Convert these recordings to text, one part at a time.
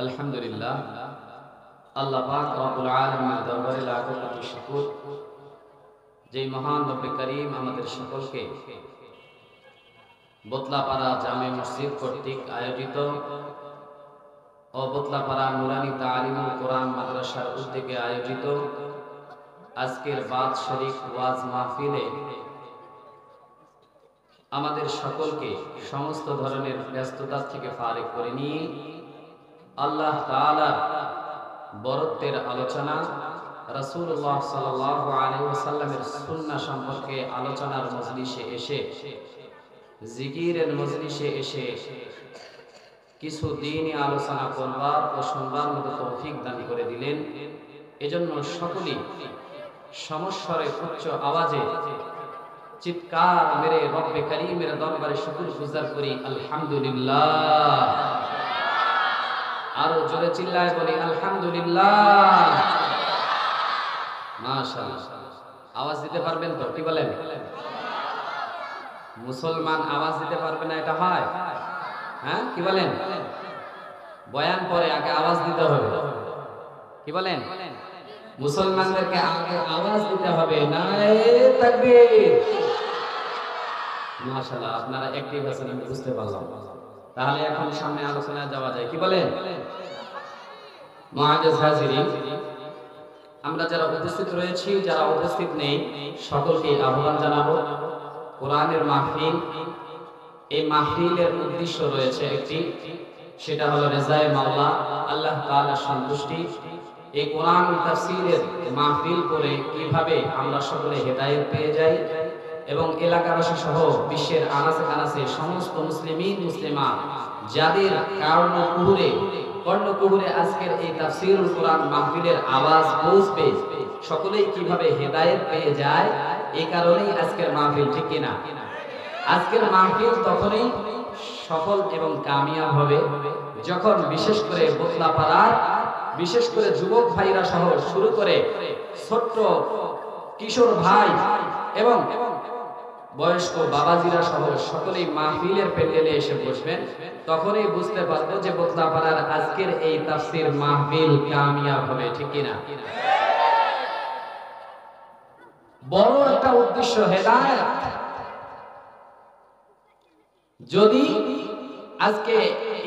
আলহামদুলিল্লাহ, আল্লাহ পাক রব্বুল আলামিনের দরবারে লাখো কোটি শুকর যে মহান রব্বে করিম আমাদের সকলকে বোতলাপাড়া জামে মসজিদ কর্তৃক আয়োজিত ও বোতলাপাড়া নুরানি তালিমুল কোরআন মাদ্রাসার উদ্যোগে আয়োজিত আজকের বাদ শরীফ ওয়াজ মাহফিলে আমাদের সকলকে সমস্ত ধরনের ব্যস্ততা থেকে ফারেক করে নিয়ে আল্লাহ তাআলার বরত্বের আলোচনা, রাসূলুল্লাহ সাল্লাল্লাহু আলাইহি ওয়াসাল্লামের সুন্নাহ সম্পর্কে আলোচনার মজলিসে এসে, জিকিরের মজলিসে এসে কিছু দ্বীনি আলোচনা করবার ও শুনবার মতো তৌফিক দান করে দিলেন। এজন্য সকলেই সমস্বরে উচ্চ আওয়াজে চিৎকার মেরে রব্বে করিমের দরবারে শুকরগুজার করি আলহামদুলিল্লাহ। আরো জোরে চিল্লায় বলি আলহামদুলিল্লাহ। মাশাআল্লাহ। আওয়াজ দিতে পারবেন তো? কি বলেন? মুসলমান আওয়াজ দিতে পারবে না, এটা হয়? হ্যাঁ, কি বলেন? বয়ান পরে আগে আওয়াজ দিতে হবে। কি বলেন? মুসলমানদেরকে আগে আওয়াজ দিতে হবে। নারে তাকবীর। মাশাআল্লাহ, আপনারা অ্যাক্টিভ আছেন, আমি বুঝতে পারলাম। তাহলে এখন সামনে আলোচনায় যাওয়া যায়। কি বলেন? মুআজ্জাজ হাজিরিন, আমরা যারা উপস্থিত রয়েছি, যারা উপস্থিত নেই, সকলকে আহ্বান জানাবো কোরআনের মাহফিল। এই মাহফিলের উদ্দেশ্য রয়েছে একটি, সেটা হলো রেজায়ে মাওলা, আল্লাহ তাআলার সন্তুষ্টি। এই কোরআন তাফসীরের মাহফিল করে কিভাবে আমরা সকলে হেদায়েত পেয়ে যাই এবং এলাকাবাসী সহ বিশ্বের আনাচে কানাচে সমস্ত মুসলিমিন মুসলিমা যাদের কর্ণকুহুরে আজকের এই তাফসীরুল কোরআন মাহফিলের আওয়াজ পৌঁছবে, সকলেই কিভাবে হেদায়েত পেয়ে যায়, এই কারণেই আজকের মাহফিল। ঠিক কিনা? আজকের মাহফিল তখনই সফল এবং কামিয়াব হবে যখন বিশেষ করে বোতলাপাড়ার বিশেষ করে যুবক ভাইরা সহ শুরু করে ছোট্ট কিশোর ভাই এবং বয়স্ক বাবাজিরা সহ সকলেই মাহফিলের প্যান্ডেলে এসে বসবেন। তখনই বুঝতে পারবো যে বোতলাপাড়ার আজকের এই তাফসীর মাহফিল কামিয়াব হবে। ঠিক কিনা? বড় একটা উদ্দেশ্য হেদায়েত। যদি আজকে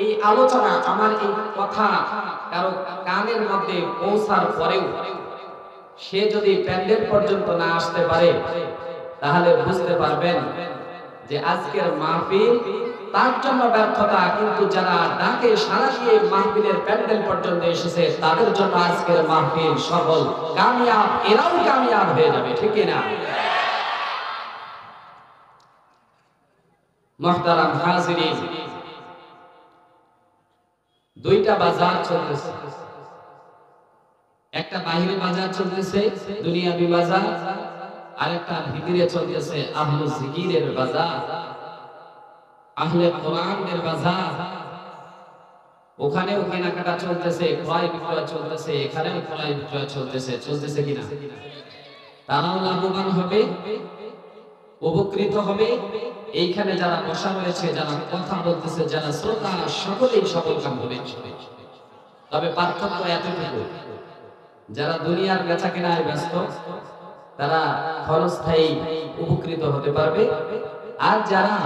এই আলোচনা, আমার এই কথা কারো কানের মধ্যে পৌঁছার পরেও সে যদি প্যান্ডেল পর্যন্ত না আসতে পারে, তাহলে বুঝতে পারবেন যে আজকের মাহফিল তার জন্য ব্যর্থতা। কিন্তু যারা ডাকে সাড়া দিয়ে মাহফিলের প্যান্ডেল পর্যন্ত এসেছে, তাদের জন্য আজকের মাহফিল সফল, কামিয়াব, এরাও কামিয়াব হয়ে যাবে। ঠিক না? মুহতারাম হাজিরিন, দুইটা বাজার চলতেছে। একটা বাহিরে বাজার চলতেছে, দুনিয়াবি বাজার, আর একটা ভিতরে চলতেছে আহলে জিকিরের বাজার, আহলে কোরআনের বাজার। ওখানেও কেনাকাটা চলতেছে, ক্রয় বিক্রয় চলতেছে, এখানেও ক্রয় বিক্রয় চলতেছে। চলতেছে কিনা? তারাও লাভবান হবে, উপকৃত হবে। এইখানে যারা বসা রয়েছে, যারা কথা বলতেছে, যারা শ্রোতা, সকলেই সফল কাম হবে। তবে পার্থক্য এতটুকু, যারা দুনিয়ার বেচা কেনায় ব্যস্ত তারা ক্ষণস্থায়ী উপকৃত হতে পারবে, আর যারা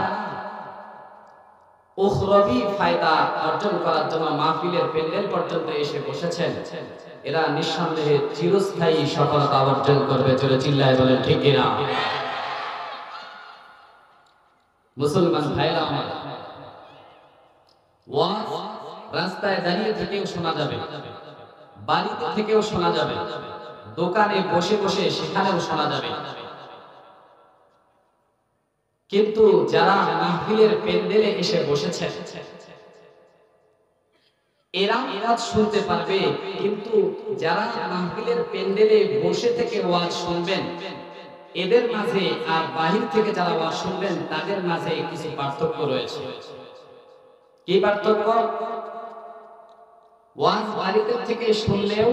উখরবি ফায়দা অর্জন করার জন্য মাহফিলের প্যান্ডেল পর্যন্ত এসে বসেছেন, এরা নিঃসন্দেহে চিরস্থায়ী সফলতা অর্জন করবে। জোরে চিল্লায় বলেন ঠিক কিনা? মুসলমান ভাইরা আমার, ওয়াজ রাস্তায় দাঁড়িয়ে থেকেও শোনা যাবে, বাড়িতে থেকেও শোনা যাবে, দোকানে বসে বসে সেখানেও শোনা যাবে। কিন্তু যারা মাহফিলের প্যান্ডেলে এসে বসেছেন, এরা ওয়াজ শুনতে পারবে। কিন্তু যারা মাহফিলের প্যান্ডেলে বসে থেকে ওয়াজ শুনবেন, এদের মাঝে আর বাহির থেকে যারা ওয়াজ শুনবেন, তাদের মাঝে কিছু পার্থক্য রয়েছে। কি পার্থক্য? ওয়াজ বাড়িতে থেকে শুনলেও,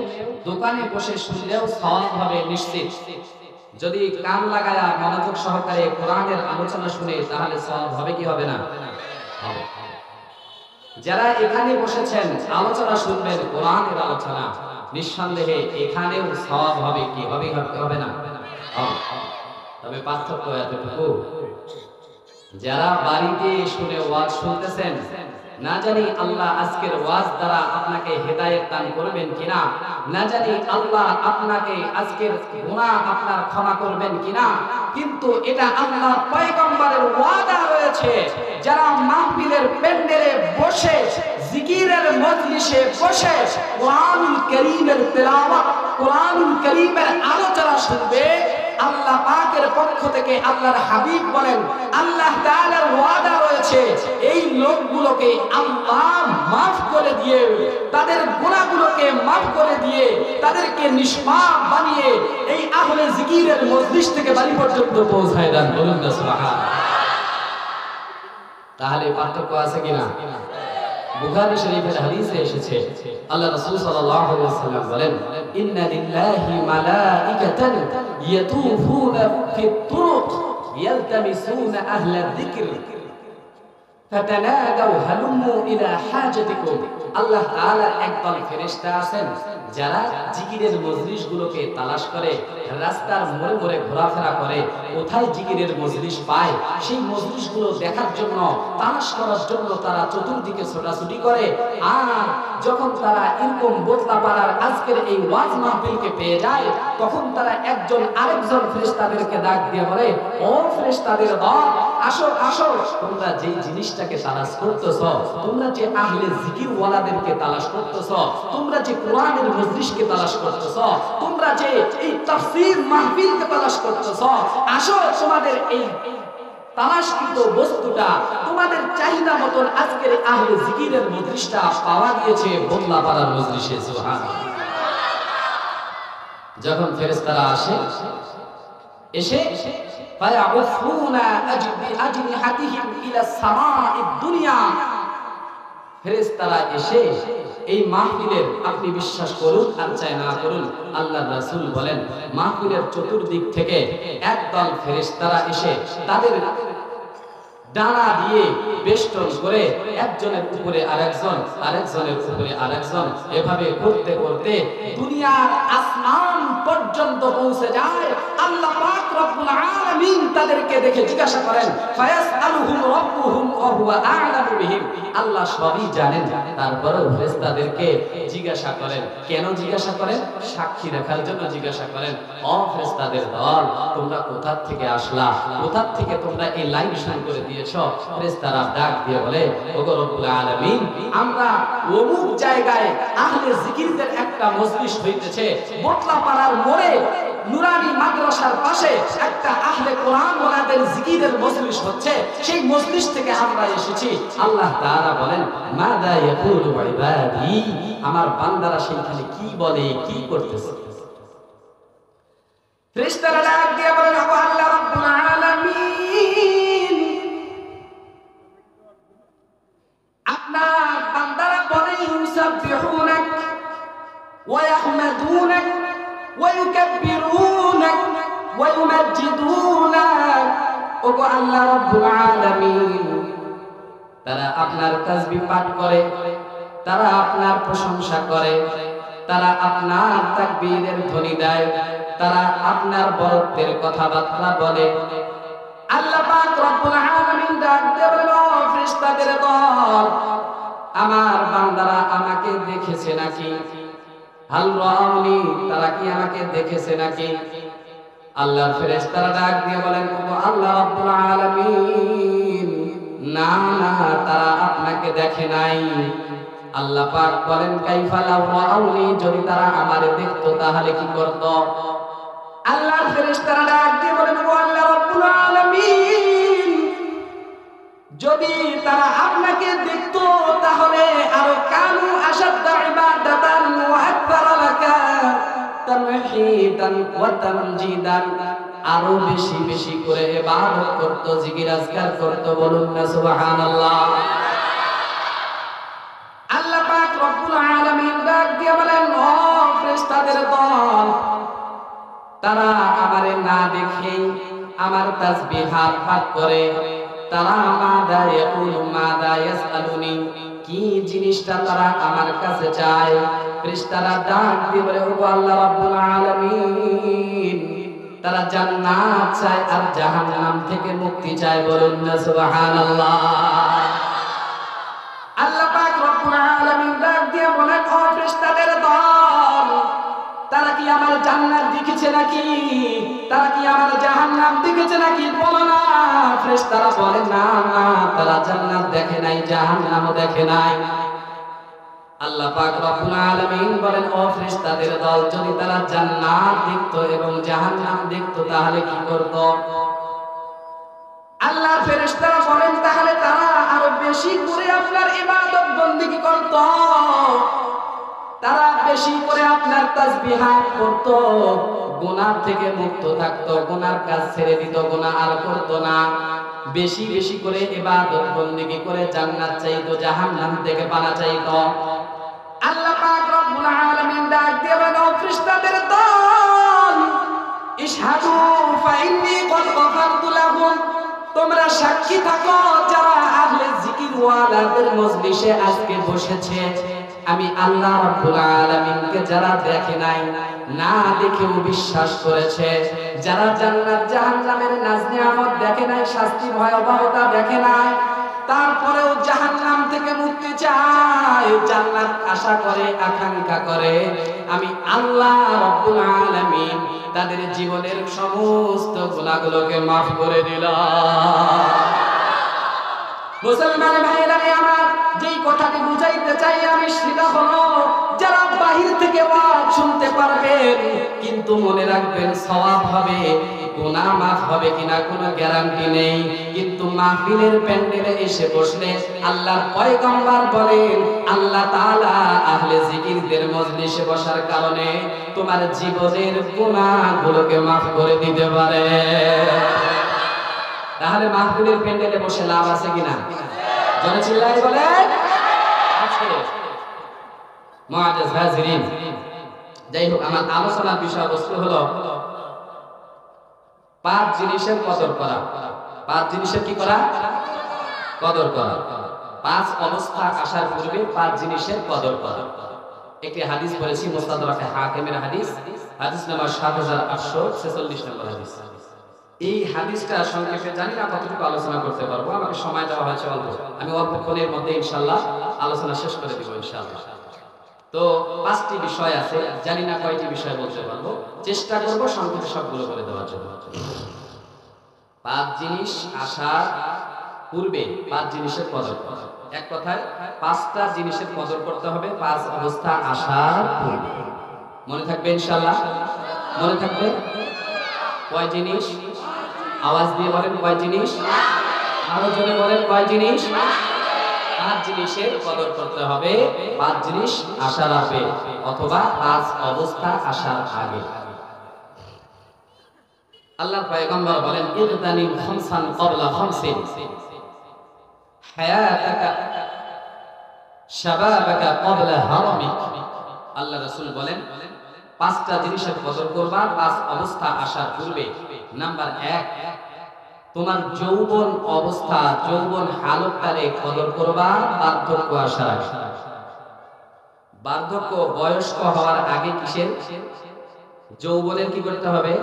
দোকানে বসে শুনলেও সওয়াব হবে নিশ্চিত। যদি কান লাগায়া মনোযোগ সহকারে কোরআনের আলোচনা শুনে, তাহলে সওয়াব হবে কি হবে না? হবে। যারা এখানে বসেছেন আলোচনা শুনবেন, কোরআনের আলোচনা, নিঃসন্দেহে এখানেও সওয়াব হবে, কি হবে? হবে না? তবে পার্থক্য এতটুকু, যারা বাড়িতে শুনে ওয়াজ শুনতেছেন, না জানি আল্লাহ আজকের ওয়াজ দ্বারা আপনাকে হেদায়েত দান করবেন কিনা, না জানি আল্লাহ আপনাকে আজকের গুনাহ আপনার ক্ষমা করবেন কিনা, কিন্তু এটা আল্লাহর পয়গম্বরের ওয়াদা রয়েছে, যারা মাহফিলের প্যান্ডেলে বসে, জিকিরের মজলিসে বসে কোরআনুল কারীমের তেলাওয়াত, কোরআনুল কারীমের আলোচনা শুনবে, আল্লাহ পাকের পক্ষ থেকে আল্লাহর হাবিব বলেন, আল্লাহ তাআলার ওয়াদা রয়েছে এই লোকগুলোকে আল্লাহ maaf করে দিয়ে, তাদের গুনাহগুলোকে maaf করে দিয়ে, তাদেরকে নিষ্পাপ বানিয়ে এই আহলে জিকিরের মজলিস থেকে বাড়ি পর্যন্ত পৌঁছায় দেন। বলুন না সুবহানাল্লাহ। তাহলে পার্থক্য আছে কিনা? বুখারী শরীফের হাদিসে এসেছে, আল্লাহ রাসূল সাল্লাল্লাহু আলাইহি ওয়াসাল্লাম বলেন, ইন্না লিল্লাহি মালাইকাতান ইয়াতুফুনা ফিত তুরুক ইয়ালতামিসুনা আহলা যিকর ফাতানাদাউ হালুম্মু ইলা হাজাতিকুম। আল্লাহ তাআলার একদল ফেরেশতা আছেন যারা জিকিরের মজলিসগুলোকে তালাশ করে, রাস্তার মোড়ে মোড়ে ঘোরাফেরা করে, কোথায় জিকিরের মজলিস পায় সেই মজলিসগুলো দেখার জন্য, তালাশ করার জন্য তারা চতুর্দিকে ছোটাছুটি করে। আর যখন তারা এরকম বোতলাপাড়ার আজকের এই ওয়াজ মাহফিলকে পেয়ে যায়, তখন তারা একজন আরেকজন ফেরেশতাদেরকে ডাক দিয়ে বলে, ও ফেরেশতাদের দল, আসো আসো, তোমরা যে জিনিসটাকে তালাশ করতেছো, তোমরা যে আহলে জিকির ওয়ালাদেরকে তালাশ করতেছো, তোমরা যে কোরআনের মজলিসকে তালাশ করতেছো, তোমরা যে এই তাফসীর মাহফিলকে তালাশ করতেছো, আসো তোমাদের এই তালাশকৃত বস্তুটা, তোমাদের চাহিদা মতন আজকের আহলে জিকিরের মজলিসটা পাওয়া গিয়েছে বদলাপাড়ার মজলিসে। সুবহানাল্লাহ। যখন ফেরেশতারা আসে, এসে ফায়াউফুনা আজনিহাতিহিম ইলা সামাঈদ দুনিয়া, ফেরেশতারা এসে এই মাহফিলের, আপনি বিশ্বাস করুন আর চাই না করুন, আল্লাহর রাসূল বলেন, মাহফিলের চতুর্দিক থেকে একদল ফেরেশতারা এসে তাদের ডানা দিয়ে বেষ্টন করে একজনের উপরে আরেকজন, আরেকজনের উপরে আরেকজন, এভাবে করতে করতে দুনিয়ার আসমান পর্যন্ত পৌঁছে যায়। আল্লাহ পাক রব্বুল আলামিন তাদেরকে দেখে জিজ্ঞাসা করেন, ফায়াসআলুহুম রাব্বুহুম ওয়া হুয়া আ'লামু বিহিম। আল্লাহ সবই জানেন, তারপরেও ফেরেশতাদেরকে জিজ্ঞাসা করেন। কেন জিজ্ঞাসা করেন? সাক্ষী রাখার জন্য জিজ্ঞাসা করেন। ও ফেরেশতাদের দল, তোমরা কোথা থেকে আসলা? কোথা থেকে তোমরা এই লাইন শুরু করে দিয়েছো? ফেরেশতারা ডাক দিয়ে বলে, ওগো রব্বুল আলামিন, আমরা অমুক জায়গায় আহলে জিকিরদের একটা মজলিস হইতেছে, বটলাপাড়ার মোড়ে নুরানি মাদ্রাসার পাশে একটা আহলে কোরআন ওয়ালাদের জিকিরের মজলিস হচ্ছে, সেই মজলিস থেকে আমরা এসেছি। আল্লাহ তাআলা বলেন, মাযা ইয়াকুলু ইবাদি, আমার বান্দারা সেইখানে কি বলে, কি করতেছে? ফেরেশতারা ডাক দিয়ে বলেন, ও আল্লাহ রাব্বুল আলামিন, আপনার বান্দারা বলে, ইউসাব্বিহুনাক ওয়া ইয়াহমাদুনাক ওয়া ইউকাব্বিরুনাক ওয়া ইউমাজ্জিদুনাক। ওগো আল্লাহ রাব্বুল আলামিন, তারা আপনার তাসবিহ পাঠ করে, তারা আপনার প্রশংসা করে, তারা আপনার তাকবীরের ধ্বনি দেয়, তারা আপনার বরত্বের কথাবার্তা বলে। আল্লাহ পাক রব্বুল আলামিন ডাক দিয়ে বলেন, ও ফেরেশতাদের দল, আমার বান্দারা আমাকে দেখেছে নাকি? হাল রাআনি, তারা কি আমাকে দেখেছে নাকি? আল্লাহর ফেরেশতারা ডাক দিয়ে বলেন, ও আল্লাহ রাব্বুল আলামিন, না না, তারা আপনাকে দেখে নাই। আল্লাহ পাক বলেন, কাইফা লাউ রাআনি, যদি তারা আমারে দেখতো তাহলে কি করত? আল্লাহর ফেরেশতারা ডাক দিয়ে বলেন, ও আল্লাহ রাব্বুল আলামিন, যদি তারা আপনাকে দেখতো তাহলে আরো কানু আশাদ্দা ইবাদাতান ওয়া আকবারা লাকা তামহীদান ওয়া তামজিদান, আরো বেশি বেশি করে ইবাদত করত, জিকির আজকার করত। বলুন না সুবহানাল্লাহ। আল্লাহ পাক রব্বুল আলামিন ডাক দিয়ে বলেন, ও ফেরেশতাদের দল, তারা আমারে না দেখে আমার তাসবিহ পাঠ করে, তারা মাদা ইয়াকুলু মাদা ইয়াসআলুনি, কি জিনিসটা তারা আমার কাছে চায়। ফেরেশতারা ডাক দিয়ে বলে, ওগো আল্লাহ রাব্বুল আলামিন, তারা জান্নাত চায় আর জাহান্নাম থেকে মুক্তি চায়। বলুন না সুবহানাল্লাহ। আল্লাহ পাক রব্বুল আলামিন ডাক দিয়ে বলেন, ও ফেরেশতাদের দল, তারা কি আমার জান্নাত দেখেছে নাকি? তারা কি আমার জাহান্নাম দেখেছে নাকি? বলো না। ফেরেশতারা বলে, না না, তারা জান্নাত দেখে নাই, জাহান্নামও দেখে নাই। আল্লাহ পাক রব্বুল আলামিন বলেন, ও ফেরেশতাদের দল, যদি তারা জান্নাত দেখতো এবং জাহান্নাম দেখতো তাহলে কি করত? আল্লাহর ফেরেশতারা বলেন, তাহলে তারা আরো বেশি করে আপনার ইবাদত বندگی করত, তারা বেশি করে আপনার তাসবিহাত করত, গুনাহ থেকে মুক্ত থাকতো, গুনার কাজ ছেড়ে দিত, গুনাহ আর করত না। বেশি বেশি করে ইবাদত বندگی করে জান্নাত চাইতো, জাহান্নাম থেকে পানা চাইতো। আল্লাহ পাক রব্বুল আলামিন ডাক দিয়ে বলেন, ও ফেরেশতাদের দল, ইশহাদু ফাইন্নী ক্বাদ গফারতু লাহুম, তোমরা সাক্ষী থাকো, যারা আহলে জিকির ওয়ালাদের মজলিসে আজকে বসেছে, আমি আল্লাহ রাব্বুল আলামিনকে যারা দেখে নাই, না দেখেও বিশ্বাস করেছে, যারা জান্নাত জাহান্নামের নাজ নিয়ামত দেখে নাই, শাস্তি ভয়াবহতা দেখে নাই, তারপরেও জাহান্নাম থেকে মুক্তি চায়, জান্নাত আশা করে, আকাঙ্ক্ষা করে, আমি আল্লাহ রাব্বুল আলামিন তাদের জীবনের সমস্ত গুনাহগুলোকে মাফ করে দিলাম। মুসলমান ভাইরা আমার, যেই কথাটি বুঝাইতে চাই আমি সেটা হলো, যারা বাহির থেকে ওয়াজ শুনতে পারবেন কিন্তু মনে রাখবেন সওয়াব হবে, গুনাহ মাফ হবে কিনা কোনো গ্যারান্টি নেই। কিন্তু মাহফিলের প্যান্ডেলে এসে বসলে আল্লাহর পয়গম্বর বলেন, আল্লাহ তাআলা আহলে জিকিরদের মজলিসে বসার কারণে তোমার জীবনের গুনাহগুলোকে মাফ করে দিতে পারে। তাহলে মাহফিলের প্যান্ডেলে বসে লাভ আছে কিনা? জোরে চিল্লায় বলেন আছে। মুআজ্জাজ হাজিরিন, যাই হোক, আমার আলোচনার বিষয়বস্তু হলো 5 জিনিসের কদর করা। 5 জিনিসের কি করা? কদর করা। 5 অবস্থা আসার পূর্বে 5 জিনিসের কদর করা। একটি হাদিস পড়েছি, মুস্তাদরাকে হাকিমের হাদিস, হাদিস নাম্বার 7846 নম্বর হাদিস। এই হাদিসটা সংক্ষেপে জানি না কতটুকু আলোচনা করতে পারবো, আমাকে সময় দেওয়া হয়েছে অল্প, আমি অল্পক্ষণের মধ্যে ইনশাআল্লাহ আলোচনা শেষ করে দিব ইনশাআল্লাহ। তো 5টি বিষয় আছে, জানি না কয়টি বিষয় বলতে পারবো, চেষ্টা করব সংক্ষেপে সবগুলো বলে দেওয়ার জন্য। 5 জিনিস আসার পূর্বে 5 জিনিসের কদর করা। এক কথায় 5টা জিনিসের কদর করতে হবে 5 অবস্থা আসার পূর্বে। মনে থাকবে ইনশাআল্লাহ? মনে থাকবে? কয় জিনিস? আওয়াজ দিয়ে বলেন, কয় জিনিস? আরো জোরে বলেন, কয় জিনিস? 5 জিনিসের কদর করতে হবে, 5 জিনিস আসার আগে অথবা 5 অবস্থা আসার আগে। আল্লাহর পয়গম্বর বলেন, ইগতানিম খামসান ক্বাবলা খামসিন, হায়াতাকা শাবাবাকা ক্বাবলা হারামিক। আল্লাহ রাসূল বলেন, 5টা জিনিসের কদর করবা 5 অবস্থা আসার পূর্বে। নাম্বার 1, তোমার যৌবন অবস্থা, যৌবন হালতটারে কদর করবা বার্ধক্য আসার আগে। বার্ধক্য বয়স্ক হওয়ার আগে কিসের? যৌবনের কি করতে হবে?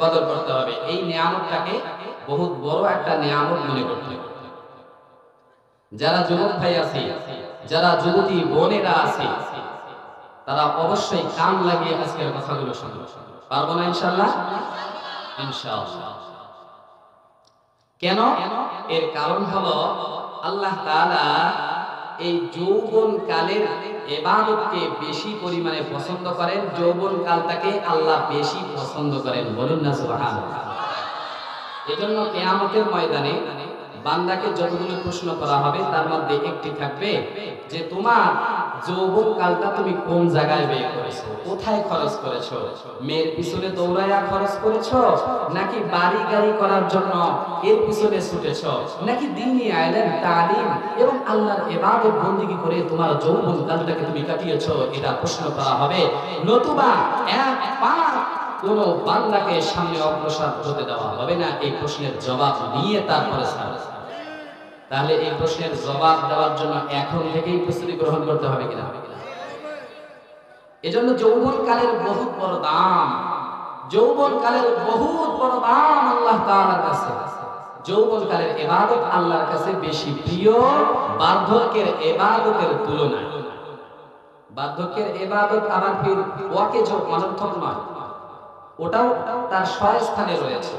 কদর করতে হবে। এই নিয়ামতটাকে বহুত বড় একটা নিয়ামত মনে করতে হবে। যারা যুবক ভাই আছে, যারা যুবতী বোনেরা আছে, তারা অবশ্যই কান লাগিয়ে আজকের কথাগুলো শুনবে। পারবো না ইনশাআল্লাহ? ইনশাআল্লাহ। কেন? এর কারণ হলো আল্লাহ তাআলা এই যৌবন কালের ইবাদতকে বেশি পরিমাণে পছন্দ করেন, যৌবন কালটাকে আল্লাহ বেশি পছন্দ করেন। বলুন না সুবহানাল্লাহ। এজন্য কিয়ামতের ময়দানে বান্দাকে যতগুলো প্রশ্ন করা হবে তার মধ্যে একটি থাকবে যে তোমার যৌবন কালটা তুমি কোন জায়গায় ব্যয় করেছো, কোথায় খরচ করেছো? মেয়ের পিছনে দৌড়ায়া খরচ করেছো, নাকি বাড়ি গাড়ি করার জন্য এর পিছনে ছুটেছো, নাকি দ্বীনি ইলম তালিম এবং আল্লাহর ইবাদত বندگی করে তোমার যৌবন কালটাকে তুমি কাটিয়েছো? এটা প্রশ্ন করা হবে। নতুবা এক পা কোন বান্দাকে সামনে অগ্রসর হতে দেওয়া হবে না, এই প্রশ্নের জবাব নিয়ে তারপরে ছাড়বে। তাহলে এই প্রশ্নের জবাব দেওয়ার জন্য এখন থেকেই প্রস্তুতি গ্রহণ করতে হবে কিনা? এজন্য যৌবনকালের বহুত বড় দাম, যৌবনকালের বহুত বড় দাম আল্লাহ তাআলার কাছে। যৌবনকালের ইবাদত আল্লাহর কাছে বেশি প্রিয় বার্ধক্যের ইবাদতের তুলনায়। বার্ধক্যের ইবাদত আবার ফির ওয়াকেজ অনর্থক নয়, ওটাও তার স্থানে রয়েছে।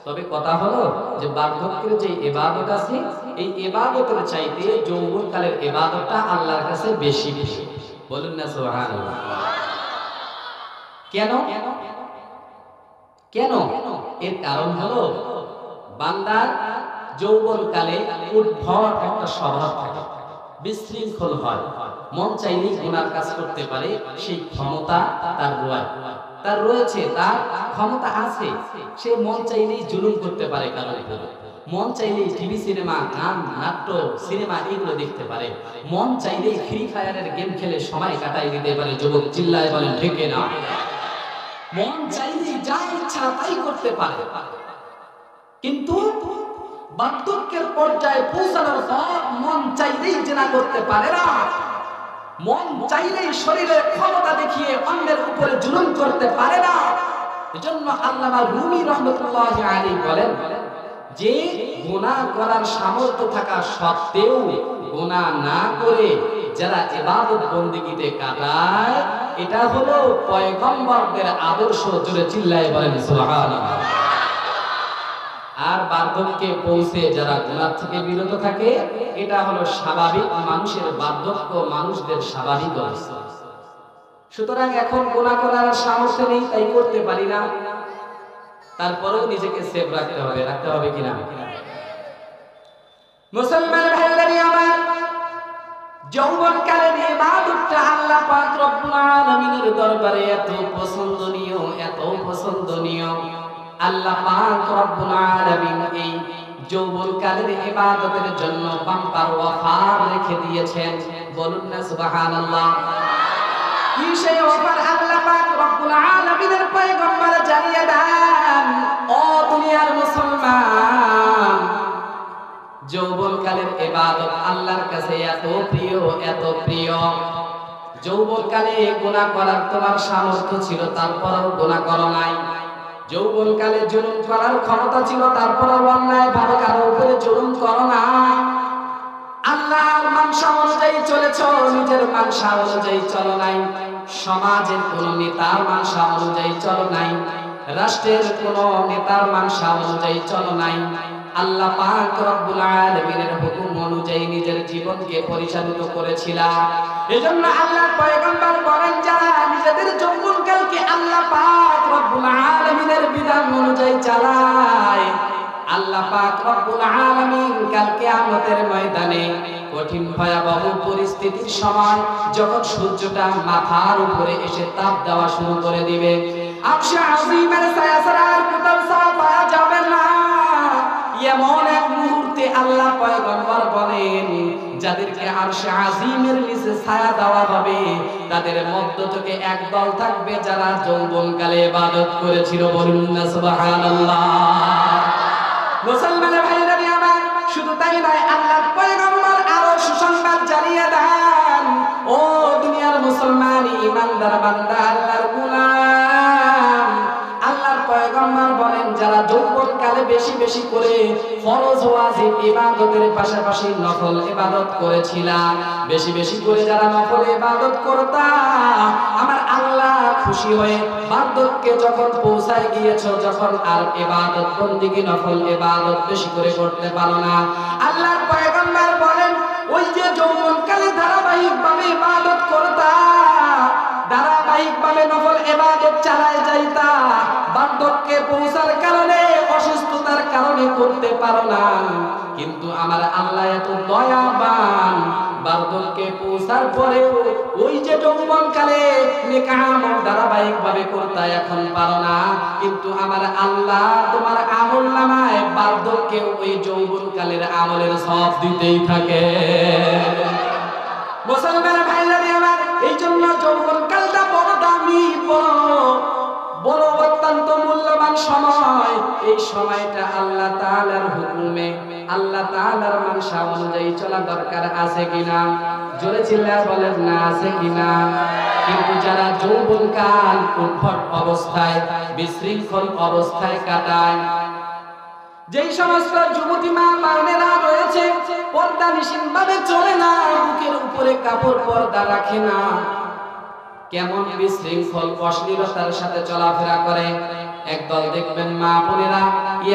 তবে কথা হলো যে বার্ধক্যের যে ইবাদত আছে এই ইবাদতের চাইতে যৌবনকালের ইবাদতটা আল্লাহর কাছে বেশি বেশি। বলুন না সুবহানাল্লাহ। কেন? কেন? এর কারণ হলো বান্দার যৌবনকালে উদ্ভট একটা স্বভাব থাকে, বিশৃঙ্খল হয়, মন চাইলেই গুনার কাজ করতে পারে, সেই ক্ষমতা তার রয়েছে, তার ক্ষমতা আছে। সে মন চাইলেই জুলুম করতে পারে কারোর উপরে, মন চাইলেই টিভি সিনেমা, গান, নাট্য, সিনেমা এগুলো দেখতে পারে, মন চাইলেই ফ্রি ফায়ারের গেম খেলে সময় কাটাই দিতে পারে। যুবক চিল্লায় বলেন ঠিক না? মন চাইলেই যা ইচ্ছা তাই করতে পারে। কিন্তু বার্ধক্যের পর্যায়ে পৌঁছানোর পর মন চাইলেই জিনা করতে পারে না, মন চাইলেই শরীরের ক্ষমতা দেখিয়ে অন্যের উপরে জুলুম করতে পারে না। এজন্য আল্লামা রুমি রাহমাতুল্লাহি আলাইহি বলেন যে গুনাহ করার সামর্থ্য থাকা সত্ত্বেও গুনাহ না করে যারা ইবাদত বন্দেগীতে কাটায়, এটা হলো পয়গম্বরদের আদর্শ। জোরে চিল্লায়ে বলেন সুবহানাল্লাহ। আর বার্ধক্যে পৌঁছে যারা গুনাহ থেকে বিরত থাকে, এটা হলো স্বাভাবিক মানুষের বার্ধক্য, মানুষদের স্বাভাবিক অবস্থা। সুতরাং এখন গুনাহ করার সামর্থ্য নেই, তাই করতে পারি না, তারপরেও নিজেকে সেভ রাখতে হবে কিনা? মুসলমান ভাইরা আমার, যৌবনকালের ইবাদতটা আল্লাহ পাক রব্বুল আলামিনের দরবারে এত পছন্দনীয়, এত পছন্দনীয়। আল্লাহ পাক রব্বুল আলামিন এই যৌবনকালের ইবাদতের জন্য বাম্পার অফার রেখে দিয়েছেন। বলুন না সুবহানাল্লাহ। কি সেই অফার আল্লাহ পাক রব্বুল আলামিনের পয়গম্বর জানিয়ে দেন, ও দুনিয়ার মুসলমান, যৌবনকালের ইবাদত আল্লাহর কাছে এত প্রিয়, এত প্রিয়। যৌবনকালে গুনাহ করার তোমার সামর্থ্য ছিল, তারপরেও গুনাহ করো নাই। যৌবনকালে জুলুম করার ক্ষমতা ছিল, তারপরেও অন্যায়ভাবে কারো উপরে জুলুম করো না। আল্লাহর মানসা অনুযায়ী চলেছো, নিজের মানসা অনুযায়ী চলো নাই। সমাজের কোন নেতার মানসা অনুযায়ী চলো নাই, রাষ্ট্রের কোন নেতার মানসা অনুযায়ী চলো নাই। আল্লাহ পাক রব্বুল আলামিনের হুকুম অনুযায়ী নিজের জীবনকে পরিচালিত করেছিলা। এজন্য আল্লাহর পয়গম্বর বলেন, যারা নিজেদের যৌবনকালকে আল্লাহ পাক রব্বুল আলামিনের বিধান অনুযায়ী চালায়, আল্লাহ পাক রব্বুল আলামিন কাল কিয়ামতের ময়দানে কঠিন ভয়াবহ পরিস্থিতির সময় যখন সূর্যটা মাথার উপরে এসে তাপ দেওয়া শুরু করে দিবে, আরশে আজিমের ছায়া ছাড়া আর কোথাও ছায়া পাওয়া যাবে না। এমন এক মুহূর্তে আল্লাহ পয়গম্বর বলেন, যাদেরকে আরশে আজিমের নিচে ছায়া দেওয়া হবে, তাদের মধ্য থেকে একদল থাকবে যারা যৌবনকালে ইবাদত করেছিল। বলুন না সুবহানাল্লাহ। মুসলমান ভাইরা আমার, শুধু তাই নয়, আল্লাহর পয়গম্বর আরো সুসংবাদ জানিয়ে দেন, ও দুনিয়ার মুসলমান ঈমানদার বান্দা, আল্লাহর গোলাম, আল্লাহর পয়গম্বর বলেন, যারা যৌবনকালে বেশি বেশি করে ফরজ ওয়াজিব ইবাদতের পাশাপাশি নফল ইবাদত করেছিলা, বেশি বেশি করে যারা নফল ইবাদত করতা, আমার আল্লাহ খুশি হয়ে বার্ধক্যে যখন পৌঁছায় গিয়েছো, যখন আর ইবাদত বন্দেগী নফল ইবাদত বেশি করে করতে পারো না, আল্লাহর পয়গম্বর বলেন, ওই যে যৌবনকালে ধারাবাহিকভাবে ইবাদত করতা, ধারাবাহিকভাবে নফল ইবাদত চালায় যাইতা, বার্ধক্যে পৌঁছার কারণে, অসুস্থতার কারণে করতে পারো না, কিন্তু আমার আল্লাহ এত দয়াবান, বার্ধক্যে পৌঁছার পরেও ওই যে যৌবনকালে নেক আমল ধারাবাহিকভাবে করতে এখন পারো না, কিন্তু আমার আল্লাহ তোমার আমলনামায় বার্ধক্যে ওই যৌবনকালের আমলের সওয়াব দিতেই থাকে। মুসলমান ভাইরা আমার, এই জন্য যৌবনকালটা বড় দামি, বড় অত্যন্ত মূল্যবান সময়। এই সময়টা আল্লাহ তাআলার হুকুমে আল্লাহ তাআলার মানসা অনুযায়ী চলা দরকার আছে কিনা? জোরে চিল্লায় বলেন না আছে কিনা? কিন্তু যারা যৌবনকাল উদ্ভট অবস্থায় বিশৃঙ্খল অবস্থায় কাটায়, যেই সমস্ত যুবতী মা বোনেরা রয়েছে পর্দা নিশীন ভাবে চলে না, বুকের উপরে কাপড় পর্দা রাখে না, কেমন বিশৃঙ্খল অশ্লীলতার সাথে চলাফেরা করে, একদল দেখবেন মা বোনেরা,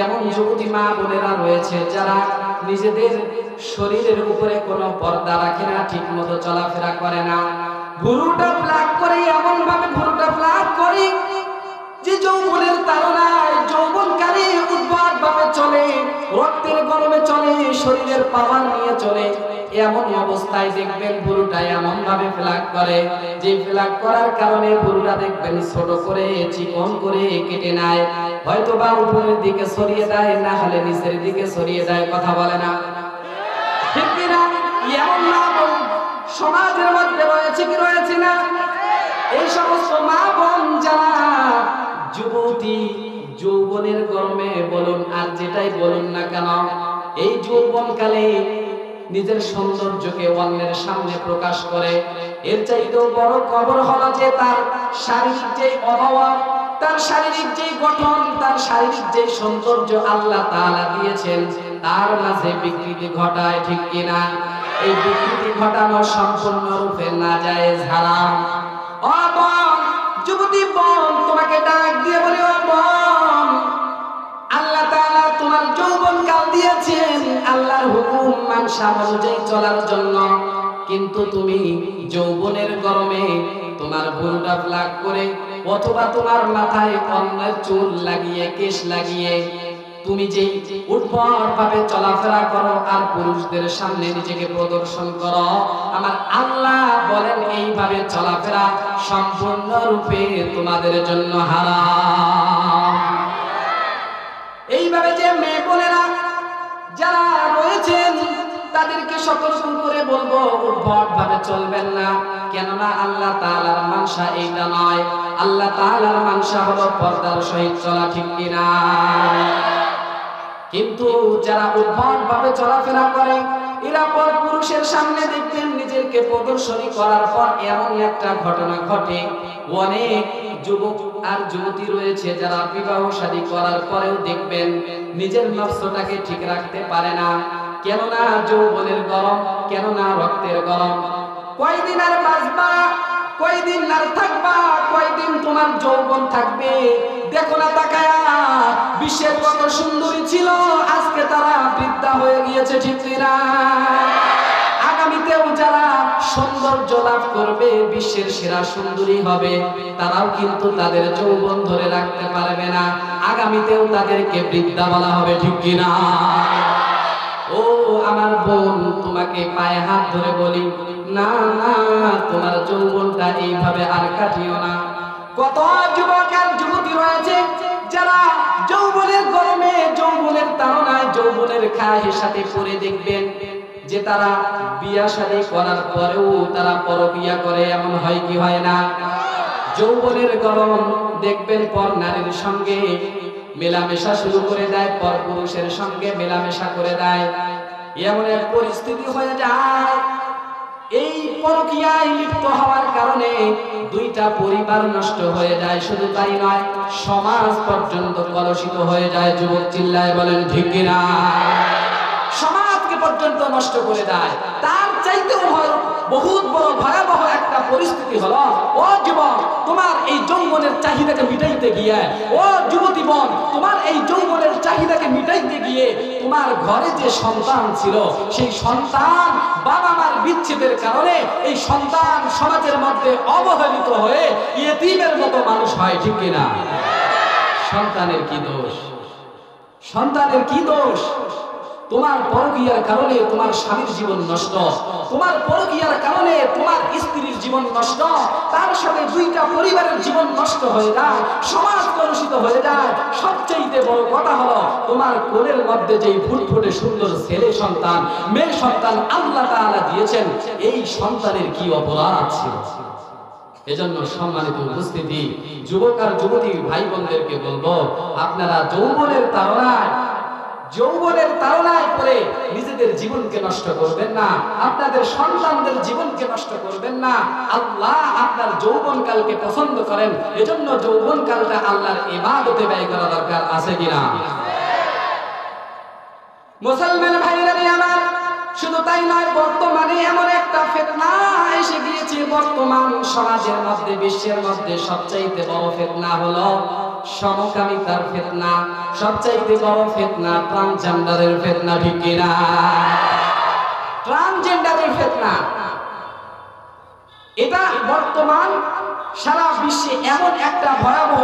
এমন যুবতী মা বোনেরা রয়েছে যারা নিজেদের শরীরের উপরে কোনো পর্দা রাখে না, ঠিক মতো চলাফেরা করে না, ভুরুটা প্লাক করে, এমন ভাবে ভুরুটা প্লাক করে যে যৌবনের তাড়নায় যৌবনকালে উদ্ভট ভাবে চলে, রক্তের গরমে চলে, শরীরের পাওয়ার নিয়ে চলে, এমন অবস্থায় দেখবেন ভুরুটা এমন ভাবে ফ্ল্যাগ করে, যে ফ্ল্যাগ করার কারণে ভুরুটা দেখবেন ছোট করে চিকন করে কেটে নেয়, হয়তো বা উপরের দিকে সরিয়ে দেয়, না হলে নিচের দিকে সরিয়ে দেয়। কথা বলে না ঠিক কিনা? এমন মা বোন সমাজের মধ্যে রয়েছে কি রয়েছে না? এই সমস্ত মা বোন যারা যুবতী যৌবনের গরমে বলুন আর যেটাই বলুন না কেন, এই যৌবনকালে নিজের সৌন্দর্যকে অন্যের সামনে প্রকাশ করে, এর চাইতেও বড় খবর হলো যে তার শারীরিক যে অভাব, তার শারীরিক যে গঠন, তার শারীরিক যে সৌন্দর্য আল্লাহ তাআলা দিয়েছেন, তার মাঝে বিকৃতি ঘটায়। ঠিক কিনা? এই বিকৃতি ঘটানো সম্পূর্ণরূপে নাজায়েজ, হারাম। ও বোন, যুবতী বোন, তোমাকে ডাক দিয়ে বলি, ও বোন, আল্লাহ তাআলা তোমার যৌবনকাল দিয়েছেন আল্লাহর হুকুম মানসা অনুযায়ী চলার জন্য, কিন্তু তুমি যৌবনের গরমে তোমার ভুরুটা প্লাক করে অথবা তোমার মাথায় অন্যের চুল লাগিয়ে, কেশ লাগিয়ে তুমি যেই উদ্ভট ভাবে চলাফেরা করো আর পুরুষদের সামনে নিজেকে প্রদর্শন করো, আমার আল্লাহ বলেন এইভাবে চলাফেরা সম্পূর্ণরূপে তোমাদের জন্য হারাম। এইভাবে যে মেয়ে বোনেরা যারা রয়েছেন তাদেরকে সতর্ক করে বলবো, উদ্ভট ভাবে চলবেন না, কেননা আল্লাহ তাআলার মানসা এইটা নয়। আল্লাহ তাআলার মানসা হলো পর্দার সহিত চলা। ঠিক কিনা? কিন্তু যারা উদ্ভট ভাবে চলাফেরা করে, এরা পর পুরুষের সামনে দেখবেন নিজেকে প্রদর্শনী করার পর এমন একটা ঘটনা ঘটে, অনেক যুবক আর যুবতী রয়েছে যারা বিবাহ শাদী করার পরেও দেখবেন নিজের নফসটাকে ঠিক রাখতে পারে না, কেননা যৌবনের গরম, কেননা রক্তের গরম। কয়দিন আর বাঁচবা, কয়দিন আর থাকবা, কয়দিন তোমার যৌবন থাকবে? দেখো না তাকায়া, বিশ্বের কত সুন্দরী ছিল, আজকে তারা বৃদ্ধা হয়ে গিয়েছে। ঠিক না? আগামীতেও যারা সৌন্দর্য লাভ করবে, বিশ্বের সেরা সুন্দরী হবে, তারাও কিন্তু তাদের যৌবন ধরে রাখতে পারবে না, আগামীতেও তাদেরকে বৃদ্ধা বলা হবে। ঠিক কিনা? ও আমার বোন, তোমাকে পায়ে হাত ধরে বলি, না না, তোমার যৌবনটা এইভাবে আর কাটিও না। কত যুবক আর যুবতী রয়েছে যারা যৌবনের গরমে, যৌবনের তাড়নায়, যৌবনের খায়ের সাথে পড়ে দেখবেন যে তারা বিয়া শাদী করার পরেও তারা পরকিয়া করে। এমন হয় কি হয় না? যৌবনের গরম দেখবেন পর নারীর সঙ্গে মেলামেশা শুরু করে দেয়, পর পুরুষের সঙ্গে মেলামেশা করে দেয়, এমন এক পরিস্থিতি হয়ে যায়। এই পরকীয়ায় লিপ্ত হওয়ার কারণে দুইটা পরিবার নষ্ট হয়ে যায়, শুধু তাই নয়, সমাজ পর্যন্ত কলুষিত হয়ে যায়। যুবক চিল্লায় বলেন ঠিক কিনা? সমাজকে পর্যন্ত নষ্ট করে দেয়। তার চাইতেও বহুত বড় ভয়াবহ একটা পরিস্থিতি হলো, ও যুবক, তোমার এই যৌবনের চাহিদাকে মিটাইতে গিয়ে, ও যুবতী বোন, তোমার এই যৌবনের চাহিদাকে মিটাইতে গিয়ে তোমার ঘরে যে সন্তান ছিল, সেই সন্তান বাবা মার বিচ্ছেদের কারণে এই সন্তান সমাজের মধ্যে অবহেলিত হয়ে ইয়েতিমের মতো মানুষ হয়। ঠিক কিনা? সন্তানের কি দোষ? সন্তানের কি দোষ? তোমার পরকীয়ার কারণে তোমার স্বামীর জীবন নষ্ট, তোমার পরকীয়ার কারণে তোমার স্ত্রীর জীবন নষ্ট, তার সাথে দুইটা পরিবারের জীবন নষ্ট হয়ে যায়, সমাজ কলুষিত হয়ে যায়। সবচেয়ে বড় কথা হলো, তোমার কোলের মধ্যে যেই ফুটফুটে সুন্দর ছেলে সন্তান, মেয়ে সন্তান আল্লাহ তাআলা দিয়েছেন, এই সন্তানের কি অপরাধ ছিল? এজন্য সম্মানিত উপস্থিতি, যুবক আর যুবতী ভাই বোনদেরকে বলবো, আপনারা যৌবনের তাড়নায় যৌবনের তাড়নায় পড়ে নিজেদের জীবনকে নষ্ট করবেন না, আপনাদের সন্তানদের জীবনকে নষ্ট করবেন না। আল্লাহ আপনার যৌবনকালকে পছন্দ করেন, এজন্য যৌবনকালটা আল্লাহর ইবাদতে ব্যয় করা দরকার, আছে কিনা? মুসলমান ভাইরা আমার, শুধু তাই নয়, বর্তমানে এমন একটা ফিতনা এসে গিয়েছে, বর্তমান সমাজের মধ্যে, বিশ্বের মধ্যে সবচাইতে বড় ফিতনা হলো সমকামিতার ফিতনা, সবচাইতে বড় ফিতনা ট্রান্সজেন্ডারের ফিতনা, ঠিক কিনা? ট্রান্সজেন্ডারের ফিতনা, এটা বর্তমান সারা বিশ্বে এমন একটা ভয়াবহ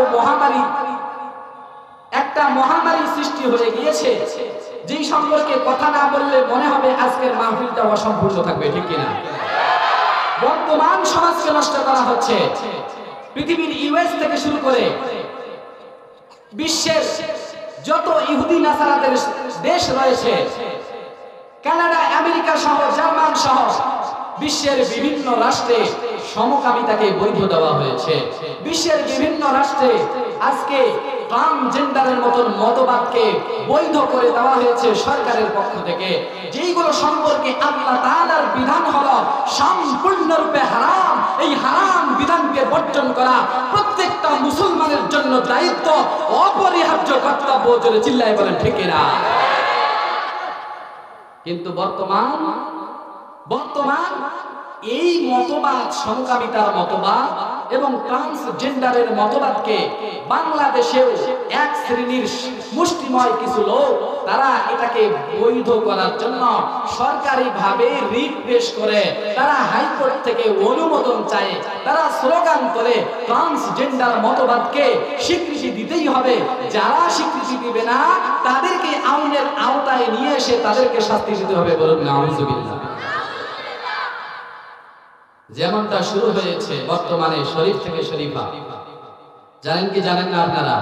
মহামারী সৃষ্টি হয়ে গিয়েছে, যেই সম্পর্কে কথা না বললে মনে হবে আজকের মাহফিলটা অসম্পূর্ণ থাকবে, ঠিক কিনা? বর্তমান সমাজকে নষ্ট করা হচ্ছে। পৃথিবীর ইউএস থেকে শুরু করে বিশ্বের যত ইহুদি নাসারাদের দেশ রয়েছে, কানাডা, আমেরিকা সহ, জার্মান সহ বিশ্বের বিভিন্ন রাষ্ট্রে সমকামিতাকে বৈধ দেওয়া হয়েছে। বিশ্বের বিভিন্ন রাষ্ট্রে আজকে ট্রান্সজেন্ডারের মতন মতবাদকে বৈধ করে দেওয়া হয়েছে সরকারের পক্ষ থেকে, যেইগুলো সম্পর্কে আল্লাহ তাআলার বিধান হলো সম্পূর্ণরূপে হারাম। এই হারাম বিধানকে বর্জন করা প্রত্যেকটা মুসলমানের জন্য দায়িত্ব, অপরিহার্য কর্তব্য। জোরে চিল্লায় বলেন, ঠিক কিনা? কিন্তু বর্তমান এই মতবাদ, সমকামিতার মতবাদ এবং ট্রান্সজেন্ডারের মতবাদকে বাংলাদেশেও এক শ্রেণীর মুষ্টিময় কিছু লোক, তারা এটাকে বৈধ করার জন্য সরকারিভাবে রিট পেশ করে, তারা হাইকোর্ট থেকে অনুমোদন চায়, তারা স্লোগান করে ট্রান্সজেন্ডার মতবাদকে স্বীকৃতি দিতেই হবে। যারা স্বীকৃতি দিবে না তাদেরকে আইনের আওতায় নিয়ে এসে তাদেরকে শাস্তি দিতে হবে। বলুন নাউযুবিল্লাহ। যেমনটা শুরু হয়েছে বর্তমানে শরীফ থেকে শরীফা, জানেন কি জানেন না আপনারা?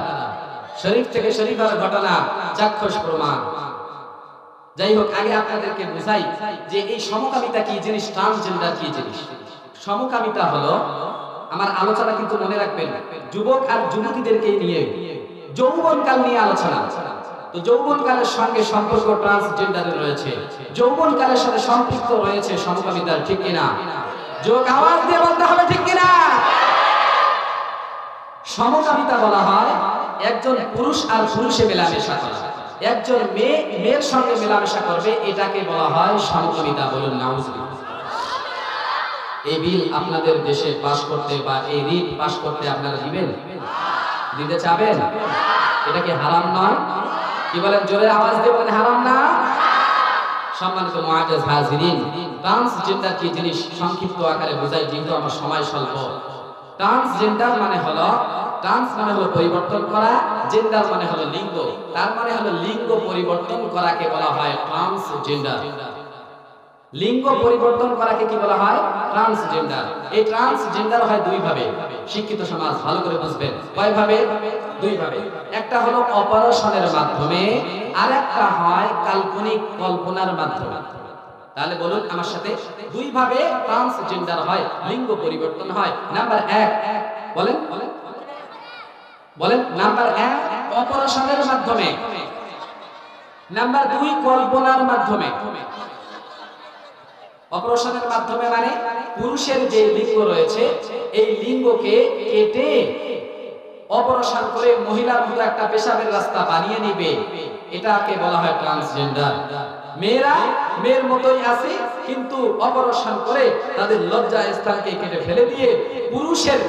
শরীফ থেকে শরীফার ঘটনা চাক্ষুষ প্রমাণ। যাই হোক, আগে আপনাদেরকে বুঝাই যে এই সমকামিতা কি জিনিস, ট্রান্সজেন্ডার কি জিনিস। সমকামিতা হলো, আমার আলোচনা কিন্তু মনে রাখবেন, যুবক আর যুবতীদেরকে নিয়ে, যৌবনকাল নিয়ে আলোচনা। তো যৌবনকালের সঙ্গে সম্পর্ক ট্রান্সজেন্ডারের রয়েছে, যৌবনকালের সাথে সম্পৃক্ত রয়েছে সমকামিতার, ঠিক কিনা? যোগ আওয়াজ দিয়ে বলতে হবে, ঠিক কিনা? সমকামিতা বলা হয় একজন পুরুষ আর পুরুষে মেলামেশা করা, একজন মেয়ে মেয়ের সঙ্গে মেলামেশা করবে, এটাকে বলা হয় সমকামিতা। বলুন নাউযুবিল্লাহ। এই বিল আপনাদের দেশে পাস করতে বা এই রিট পাস করতে আপনারা দিবেন? দিতে চাবেন? এটা কি হারাম নয়? কি বলেন? জোরে আওয়াজ দিয়ে বলেন, হারাম না? সম্মানিত মুআজ্জাজ হাজিরিন, ট্রান্সজেন্ডার কি জিনিস সংক্ষিপ্ত আকারে বোঝাই, যেহেতু আমার সময় স্বল্প। ট্রান্সজেন্ডার মানে হলো, ট্রান্স মানে হলো পরিবর্তন করা, জেন্ডার মানে হলো লিঙ্গ, তার মানে হলো লিঙ্গ পরিবর্তন করাকে বলা হয় ট্রান্সজেন্ডার। লিঙ্গ পরিবর্তন করাকে কি বলা হয়? ট্রান্সজেন্ডার। এই ট্রান্সজেন্ডার হয় দুই ভাবে, শিক্ষিত সমাজ ভালো করে বুঝবেন। কয় ভাবে? দুই ভাবে। একটা হলো অপারেশনের মাধ্যমে, আর একটা হয় কাল্পনিক কল্পনার মাধ্যমে। তাহলে বলুন আমার সাথে, দুই ভাবে ট্রান্সজেন্ডার হয়, লিঙ্গ পরিবর্তন হয়। নাম্বার 1 বলেন, বলেন। নাম্বার 1 অপারেশনের মাধ্যমে, নাম্বার 2 কল্পনার মাধ্যমে। অপারেশনের মাধ্যমে মানে পুরুষের যে লিঙ্গ রয়েছে এই লিঙ্গকে কেটে অপারেশন করে মহিলার মতো একটা পেশাবের রাস্তা বানিয়ে নিবে, এটাকে বলা হয় ট্রান্সজেন্ডার। মেয়েরা মেয়ের মতোই আছে, কিন্তু অপারেশন করে তাদের লজ্জা স্থানকে কেটে ফেলে দিয়ে পুরুষের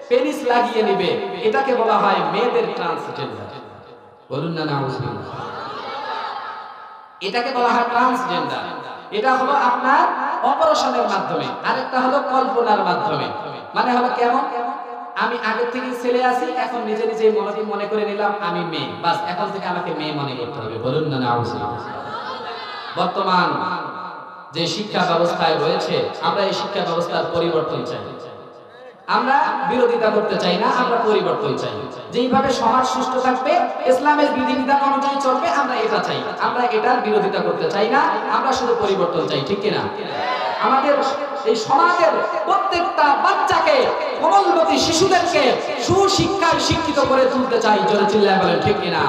পেনিস লাগিয়ে নিবে, এটাকে বলা হয় মেয়েদের ট্রান্সজেন্ডার। বলুন না নাউযুবিল্লাহ। এটাকে বলা হয় ট্রান্সজেন্ডার। এটা হলো আপনার অপারেশনের মাধ্যমে, আরেকটা হলো কল্পনার মাধ্যমে। মানে হলো কেমন? আমি আগে থেকে ছেলে আছি, এখন নিজে নিজে মনে করে নিলাম আমি মেয়ে, বাস এখন থেকে আমাকে মেয়ে মনে করতে হবে। বলুন না নাউযুবিল্লাহ। বর্তমান যে শিক্ষা ব্যবস্থায় রয়েছে, আমরা এই শিক্ষা ব্যবস্থার পরিবর্তন চাই। আমরা বিরোধিতা করতে চাই না, আমরা পরিবর্তন চাই। যেইভাবে সমাজ সুস্থ থাকবে, ইসলামের বিধিবিধান অনুযায়ী চলবে, আমরা এটা চাই। আমরা এটার বিরোধিতা করতে চাই না, আমরা শুধু পরিবর্তন চাই, ঠিক কিনা? আমাদের এই সমাজের প্রত্যেকটা বাচ্চাকে, কোমলমতি শিশুদেরকে সুশিক্ষায় শিক্ষিত করে তুলতে চাই। জোরে চিল্লায় বলেন, ঠিক কিনা?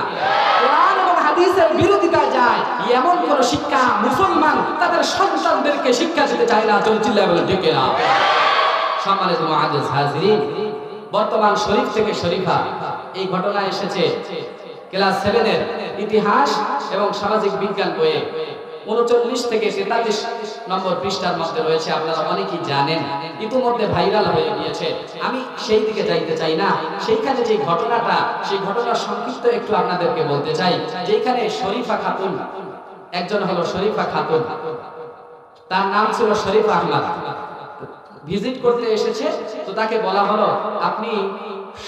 কোরআন এবং হাদিসের বিরোধিতায় যায় এমন কোন শিক্ষা মুসলমান তাদের সন্তানদেরকে শিক্ষা দিতে চায় না। চলে চিল্লায় বলে ঠিক না? সম্মানিত মুআজ্জিজ হাজিরিন, বর্তমান শরীফ থেকে শরীফা এই ঘটনা এসেছে ক্লাস 7 এর ইতিহাস এবং সামাজিক বিজ্ঞান বইয়ে 39 থেকে 43 নম্বর পৃষ্ঠার মধ্যে রয়েছে। আপনারা অনেকেই জানেন, ইতিমধ্যে ভাইরাল হয়ে গিয়েছে। আমি সেই দিকে যাইতে চাই না। সেইখানে যে ঘটনাটা, সেই ঘটনার সংক্ষিপ্ত একটু আপনাদেরকে বলতে চাই। যেখানে শরীফা খাতুন, একজন হলো শরীফা খাতুন, তার নাম ছিল শরীফা আহমদ, ভিজিট করতে এসেছে। তো তাকে বলা হলো, আপনি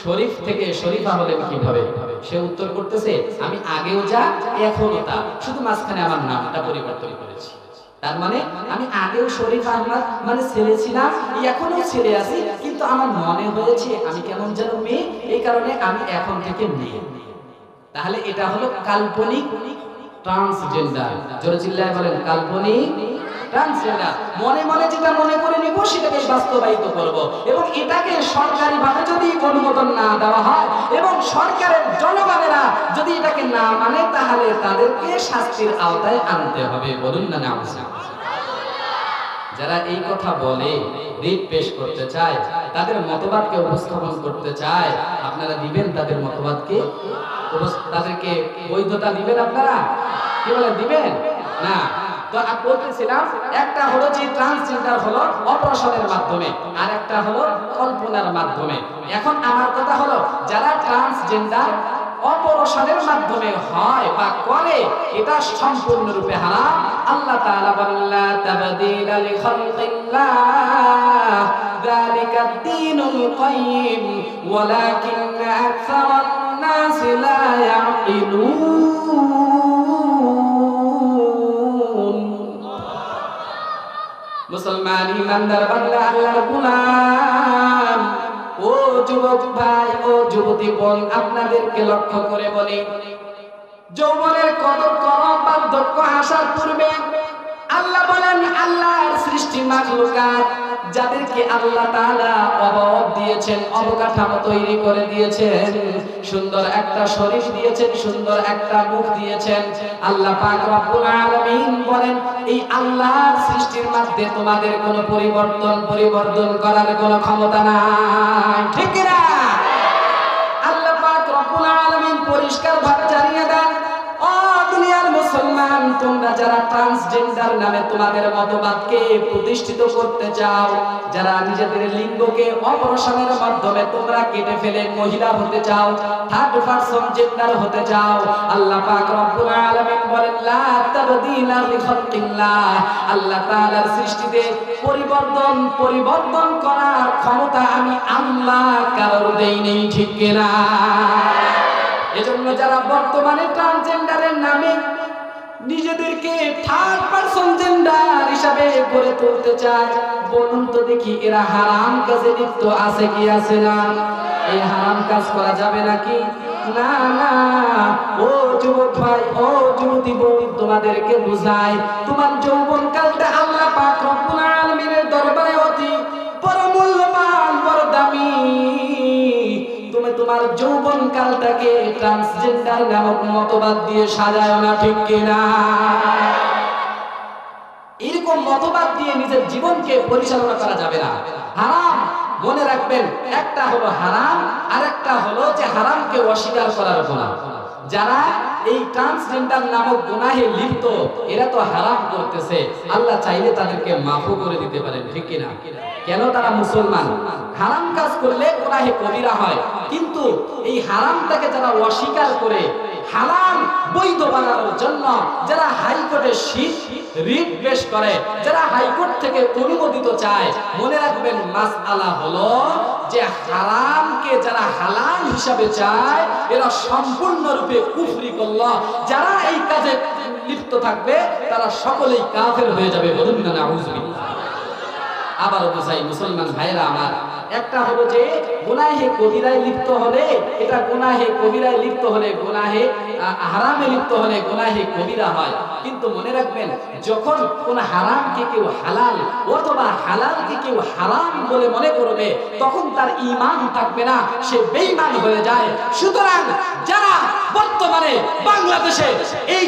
শরীফ থেকে শরীফা হলেন কিভাবে? সে উত্তর করতেছে, আমি আগেও যা এখনো তা, শুধু মাঝখানে আমার নামটা পরিবর্তন করেছি। তার মানে আমি আগেও শরীফ আহমদ মানে ছেলে ছিলাম, এখনো ছেলে আছি, কিন্তু আমার মনে হয়েছে আমি কেমন যেন মেয়ে, এই কারণে আমি এখন থেকে মেয়ে। তাহলে এটা হলো কাল্পনিক ট্রান্সজেন্ডার। জোরে চিল্লায় বলেন কাল্পনিক ট্রান্সজেন্ডার। মনে মনে যেটা মনে করে নিব সেটাকে বাস্তবায়িত করব, এবং এটাকে সরকারিভাবে যদি অনুমোদন না দেওয়া হয় এবং সরকারের জনগণেরা যদি এটাকে না মানে, তাহলে তাদেরকে শাস্তির আওতায় আনতে হবে। বলুন না নাউজুবিল্লাহ। যারা এই কথা বলে, রিট পেশ করতে চায়, তাদের মতবাদকে উপস্থাপন করতে চায়, আপনারা দিবেন তাদের মতবাদকে? তাদেরকে বৈধতা দিবেন আপনারা? কি বলেন, দিবেন না? তো আমি বলতেছিলাম, একটা হলো যে ট্রান্সজেন্ডার হলো অপারেশনের মাধ্যমে, আর একটা হলো কল্পনার মাধ্যমে। এখন আমার কথা হলো, যারা ট্রান্সজেন্ডার অপারেশনের মাধ্যমে হয় বা করে, এটা সম্পূর্ণরূপে হারাম। আল্লাহ তাআলা বলেন, লা তাবদীলা লিখালকিল্লাহ যালিকা দ্বীনুল কাইয়্যিম ওয়ালাকিন্না আকসারান নাস লা ইয়াকিলুন। মুসলমান ইমানদার বান্দা আল্লাহর গোলাম, ও যুবক ভাই, ও যুবতী বোন, আপনাদেরকে লক্ষ্য করে বলি, যৌবনের কদর করো। বার্ধক্য আসার পূর্বে আল্লাহ বলেন, আল্লাহর সৃষ্টি মাখলুকাত যাদেরকে আল্লাহ তাআলা অবয়ব দিয়েছেন, অবকাঠামো তৈরি করে দিয়েছেন, সুন্দর একটা শরীর দিয়েছেন, সুন্দর একটা মুখ দিয়েছেন, আল্লাহ পাক রব্বুল আলামিন বলেন, এই আল্লাহর সৃষ্টির মধ্যে তোমাদের কোনো পরিবর্তন করার কোনো ক্ষমতা নাই। ঠিক না? আল্লাহ পাক রব্বুল আলামিন পরিষ্কার ভাবে জানিয়ে দেন, ও দুনিয়ার মুসলমান, তোমরা যারা ট্রান্সজেন্ডার নামে তোমাদের মতবাদকে প্রতিষ্ঠিত করতে চাও, যারা নিজেদের লিঙ্গকে অপারেশনের মাধ্যমে তোমরা কেটে ফেলে মহিলা হতে চাও, থার্ড পারসন জেন্ডার হতে চাও, আল্লাহ পাক রব্বুল আলামিন বলেন, লা তাবদীলা লিখালকিল্লাহ, আল্লাহ তাআলার সৃষ্টিতে পরিবর্তন করার ক্ষমতা আমি আল্লাহ কারোর দেই নেই। ঠিক কিনা? এজন্য যারা বর্তমানে ট্রান্সজেন্ডারের নামে নিজেদেরকে থার্ড পারসন জেন্ডার হিসাবে গড়ে তুলতে চায়, বলুন তো দেখি এরা হারাম কাজে লিপ্ত আছে কি আছে না? এই হারাম কাজ করা যাবে নাকি? না না। ও যুবক ভাই, ও যুবতী বোন, তোমাদেরকে বুঝাই, তোমার যৌবন কালটা আল্লাহ পাক রব্বুল আলামিনের দরবারে অতি বড় মূল্যবান, বড় দামি। তুমি তোমার যৌবন কালটাকে ট্রান্সজেন্ডার নামক মতবাদ দিয়ে সাজায় না। ঠিক কিনা? এরকম মতবাদ দিয়ে নিজের জীবনকে পরিচালনা করা যাবে না। হারাম, মনে রাখবেন, একটা হলো হারাম, আর একটা হলো যে হারামকে অস্বীকার করার গুনাহ। যারা এই ট্রান্সজেন্ডার নামক গুনাহে লিপ্ত, এরা তো হারাম করতেছে, আল্লাহ চাইলে তাদেরকে মাফও করে দিতে পারেন। ঠিক কিনা? কেন? তারা মুসলমান। হারাম কাজ করলে গুনাহে কবিরা হয়, কিন্তু এই হারামটাকে যারা অস্বীকার করে হালাল বৈধ বানানোর জন্য যারা হাইকোর্টে রিট পেশ করে, যারা হাইকোর্ট থেকে অনুমোদিত চায়, মনে রাখবেন মাসআলা হলো যে হারামকে যারা হালাল হিসাবে চায়, এরা সম্পূর্ণরূপে কুফরি করলো। যারা এই কাজে লিপ্ত থাকবে তারা সকলেই কাফের হয়ে যাবে। বলুন না নাউজুবিল্লাহ। আবারও বুঝাই, মুসলমান ভাইরা আমার, একটা হলো যে গুনাহে কবিরায় লিপ্ত হলে, এটা গুনাহে কবিরায় লিপ্ত হলে, গুনাহে হারামে লিপ্ত হলে গুনাহে কবিরা হয়। কিন্তু মনে রাখবেন, যখন কোন হারামকে কেউ হালাল অথবা হালালকে কেউ হারাম বলে মনে করবে, তখন তার ঈমান থাকবে না, সে বেঈমান হয়ে যায়। সুতরাং যারা বর্তমানে বাংলাদেশে এই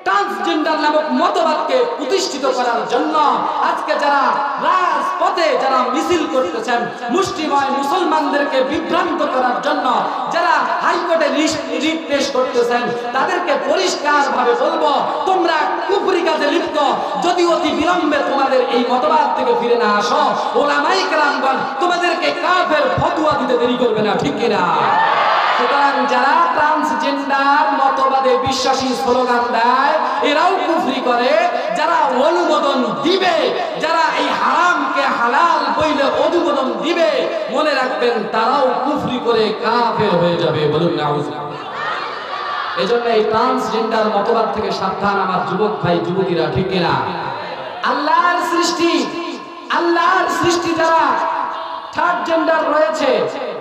ট্রান্সজেন্ডার নামক মতবাদকে প্রতিষ্ঠিত করার জন্য আজকে যারা রাজপথে যারা মিছিল করতেছেন, মুষ্টিময় মুসলমানদেরকে বিভ্রান্ত করার জন্য যারা হাইকোর্টে রিট পেশ করতেছেন, তাদেরকে পরিষ্কারভাবে বলবো, তোমরা কুফরি কাজে লিপ্ত। যদি অতি বিলম্বে তোমাদের এই মতবাদ থেকে ফিরে না আসো, ওলামায়ে কেরামগণ তোমাদেরকে কাফের ফতোয়া দিতে দেরি করবে না, ঠিক কিনা? সুতরাং যারা ট্রান্সজেন্ডার মতবাদে বিশ্বাসী স্লোগান দেয়, এরাও কুফরি করে। যারা অনুমোদন দিবে, যারা এই হারামকে হালাল বলে অনুমোদন দিবে, মনে রাখবেন তারাও কুফরি করে কাফের হয়ে যাবে। বলুন নাউজুবিল্লাহ। এজন্য এই ট্রান্সজেন্ডার মতবাদ থেকে সাবধান আমার যুবক ভাই যুবতীরা, ঠিক কিনা? আল্লাহর সৃষ্টি যারা থার্ড জেন্ডার রয়েছে,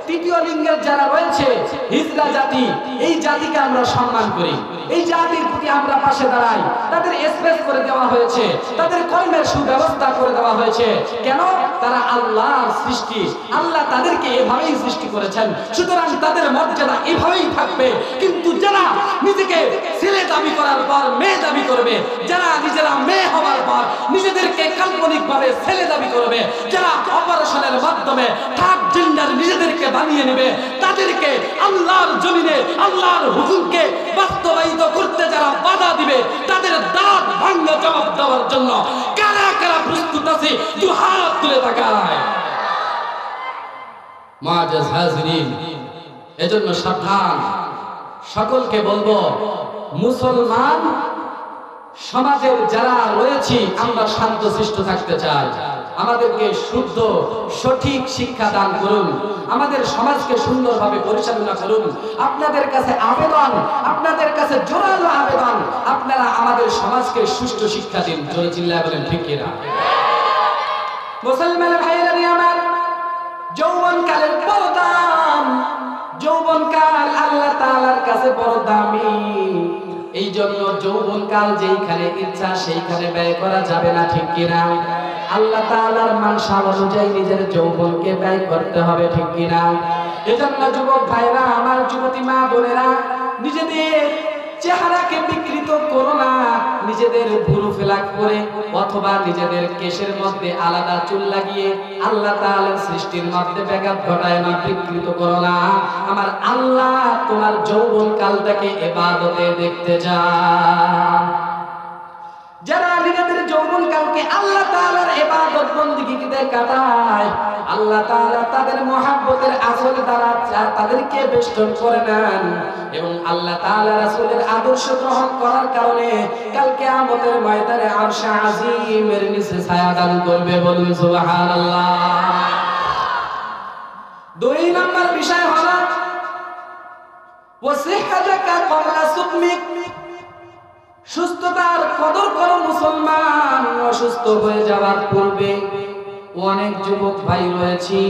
তৃতীয় লিঙ্গের যারা রয়েছে, হিজড়া জাতি, এই জাতিকে আমরা সম্মান করি, এই জাতির প্রতি আমরা পাশে দাঁড়াই। তাদের স্পেস করে দেওয়া হয়েছে, তাদের কর্মের সুব্যবস্থা করে দেওয়া হয়েছে। কেন? তারা আল্লাহর সৃষ্টি, আল্লাহ তাদেরকে এভাবেই সৃষ্টি করেছেন। সুতরাং তাদের মর্যাদা এভাবেই থাকবে। কিন্তু যারা নিজেকে ছেলে দাবি করার পর মেয়ে দাবি করবে, যারা নিজেরা মেয়ে হওয়ার পর নিজেদেরকে কাল্পনিকভাবে ছেলে দাবি করবে, যারা অপারেশনের মাধ্যমে থার্ড জেন্ডার নিজেদেরকে বানিয়ে নেবে, তাদেরকে আল্লাহর জমিনে আল্লাহর হুকুমকে বাস্তবায়িত করতে যারা বাধা দিবে, তাদের দাঁত ভাঙা জবাব দেওয়ার জন্য কারা কারা প্রস্তুত আছে? দু হাত তুলে তাকায়। মুআজ্জাজ হাজিরিন, এজন্য সাবধান। সকলকে বলবো, মুসলমান সমাজের যারা রয়েছি আমরা শান্তশিষ্ট থাকতে চাই। আমাদেরকে শুদ্ধ সঠিক শিক্ষা দান করুন, আমাদের সমাজকে সুন্দরভাবে পরিচালনা করুন। আপনাদের কাছে আবেদন, আপনাদের কাছে জোরালো আবেদন, আপনারা আমাদের সমাজকে সুষ্ঠু শিক্ষা দিন। জোরে চিল্লায় বলেন, ঠিক কিনা? মুসলমান ভাইরা আমার, যৌবনকালের বড় দাম, যৌবনকাল আল্লাহ তাআলার কাছে বড় দামি। এই জন্য যৌবনকাল যেইখানে ইচ্ছা সেইখানে ব্যয় করা যাবে না, ঠিক কিনা? আল্লাহ তাআলার মানসা অনুযায়ী নিজের যৌবনকে ব্যয় করতে হবে, ঠিক কিনা? এজন্য যুবক ভাইরা আমার, যুবতী মা বোনেরা, নিজেদের চেহারাকে বিকৃত করো না। নিজেদের ভুরু ফেলাক করে অথবা নিজেদের কেশের মধ্যে আলাদা চুল লাগিয়ে আল্লাহ তাআলার সৃষ্টির মধ্যে ব্যাঘাত ঘটায় না, বিকৃত করো না। আমার আল্লাহ তোমার যৌবন কালটাকে ইবাদতে দেখতে চায়। যারা নিজেদের যৌবন কালকে আল্লাহ তাআলার ইবাদত বندگিতে কাটায়, আল্লাহ তাআলা তাদের মহব্বতের আসল দ্বারা তাদেরকে বেষ্টন করে নেন এবং আল্লাহ তাআলা রাসূলের আদর্শ গ্রহণ করার কারণে কাল কিয়ামতের ময়দানে আরশে আজিমের নিচে ছায়া দান করবে। বলুন সুবহানাল্লাহ। দুই নম্বর বিষয় হলো ওয়াসিহাতাকা ক্বাবলা সুকমিক। সুস্থতার কদর করো মুসলমান। অসুস্থ হয়ে যাওয়ার পূর্বে অনেক যুবক ভাই রয়েছি,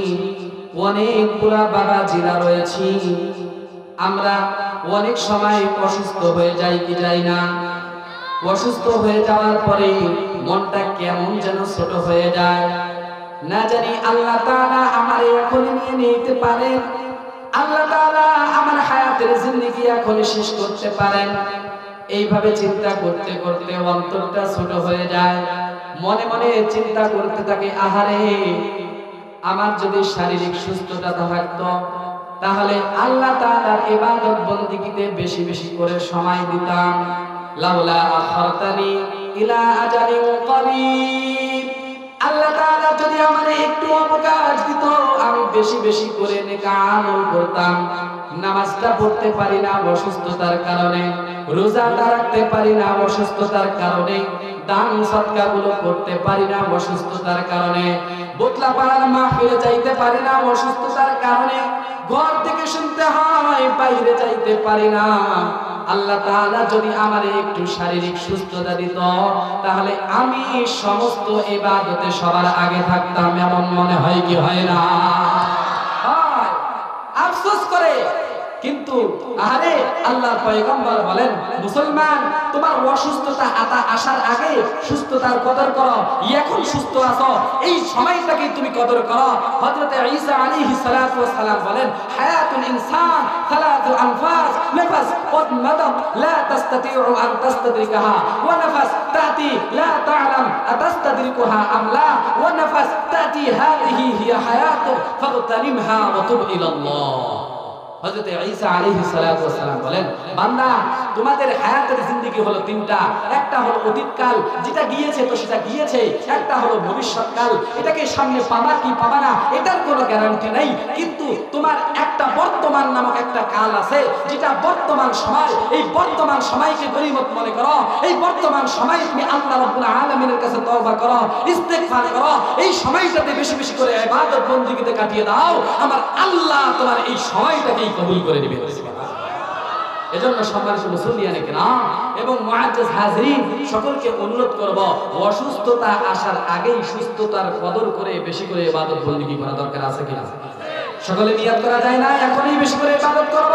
অনেক বুড়া বাবাজিরা রয়েছি, আমরা অনেক সময় অসুস্থ হয়ে যাই কি যাই না? অসুস্থ হয়ে যাওয়ার পরে মনটা কেমন যেন ছোট হয়ে যায়। না জানি আল্লাহ তাআলা আমারে এখনই নিয়ে নিতে পারেন, আল্লাহ তাআলা আমার হায়াতের জিন্দেগি এখনই শেষ করতে পারেন। এইভাবে চিন্তা করতে করতে অন্তরটা ছোট হয়ে যায়। মনে মনে চিন্তা করতে থাকে, আহারে আমার যদি শারীরিক সুস্থতা থাকতো তাহলে আল্লাহ তাআলার ইবাদত বندگিতে বেশি বেশি করে সময় দিতাম। লাউলা আখারতানি ইলা আজালিন করিব। আল্লাহ তাআলা যদি আমারে একটু অবকাশ দিত, আমি বেশি বেশি করে নেক আমল করতাম। নামাজটা পড়তে পারি না অসুস্থতার কারণে, রোজাটা রাখতে পারি না অসুস্থতার কারণে, দান সদকা গুলো করতে পারি না অসুস্থতার কারণে, বোতলা পাড়ার মাহফিলে যাইতে পারি না অসুস্থতার কারণে, ঘর থেকে শুনতে হয় বাইরে যাইতে পারি না। আল্লাহ তাআলা যদি আমারে একটু শারীরিক সুস্থতা দিত তাহলে আমি সমস্ত ইবাদতে সবার আগে থাকতাম, এমন মনে হয় কি হয় না? হয়, আফসোস করে। কিন্তু আরে আল্লাহর পয়গম্বর বলেন, মুসলমান তোমার অসুস্থতা আসার আগে সুস্থতার কদর করো। এখন সুস্থ আছো, এই সময়টাকে তুমি কদর করো। হযরত ঈসা আলাইহিস সালাতু ওয়াস সালাম বলেন, হায়াতুল ইনসান সালাতু আনফাস, নাফাস কদ মাদাত লা তাস্তাতিউ আন তাস্তাদরিকাহা, ওয়া নাফাস তাতি লা তা'লাম আতাস্তাদরিকুহা আম লা, ওয়া নাফাস তাতি হাযিহি হিয়া হায়াতু ফাগতানিমহা ওয়া তুব ইলাল্লাহ। হযরত ঈসা আলাইহিস সালাতু ওয়াস সালাম বলেন, বান্দা তোমাদের হায়াতের জিন্দেগি হলো তিনটা। একটা হলো অতীতকাল, যেটা গিয়েছে তো সেটা গিয়েছে। একটা হলো ভবিষ্যৎকাল, এটাকে সামনে পাবা কি পাবা না এটার কোনো গ্যারান্টি নাই। কিন্তু তোমার একটা বর্তমান নামক একটা কাল আছে, যেটা বর্তমান সময়। এই বর্তমান সময়কে গনিমত মনে করো। এই বর্তমান সময় তুমি আল্লাহ রাব্বুল আলামিনের কাছে তওবা করো, ইস্তেগফার করো। এই সময়টাতে বেশি বেশি করে ইবাদত বندگিতে কাটিয়ে দাও, আমার আল্লাহ তোমার এই সময়টাকে কবুল করে নেবে। এজন্য সম্মানিত মুসলিয়ানে কেরাম এবং মুআজ্জাজ হাজিরিন, সকলকে অনুরোধ করব, অসুস্থতা আসার আগেই সুস্থতার কদর করে বেশি করে ইবাদত বندگি করা দরকার আছে কিনা? সকলে নিয়ত করা যায় না এখনই বেশি করে ইবাদত করব?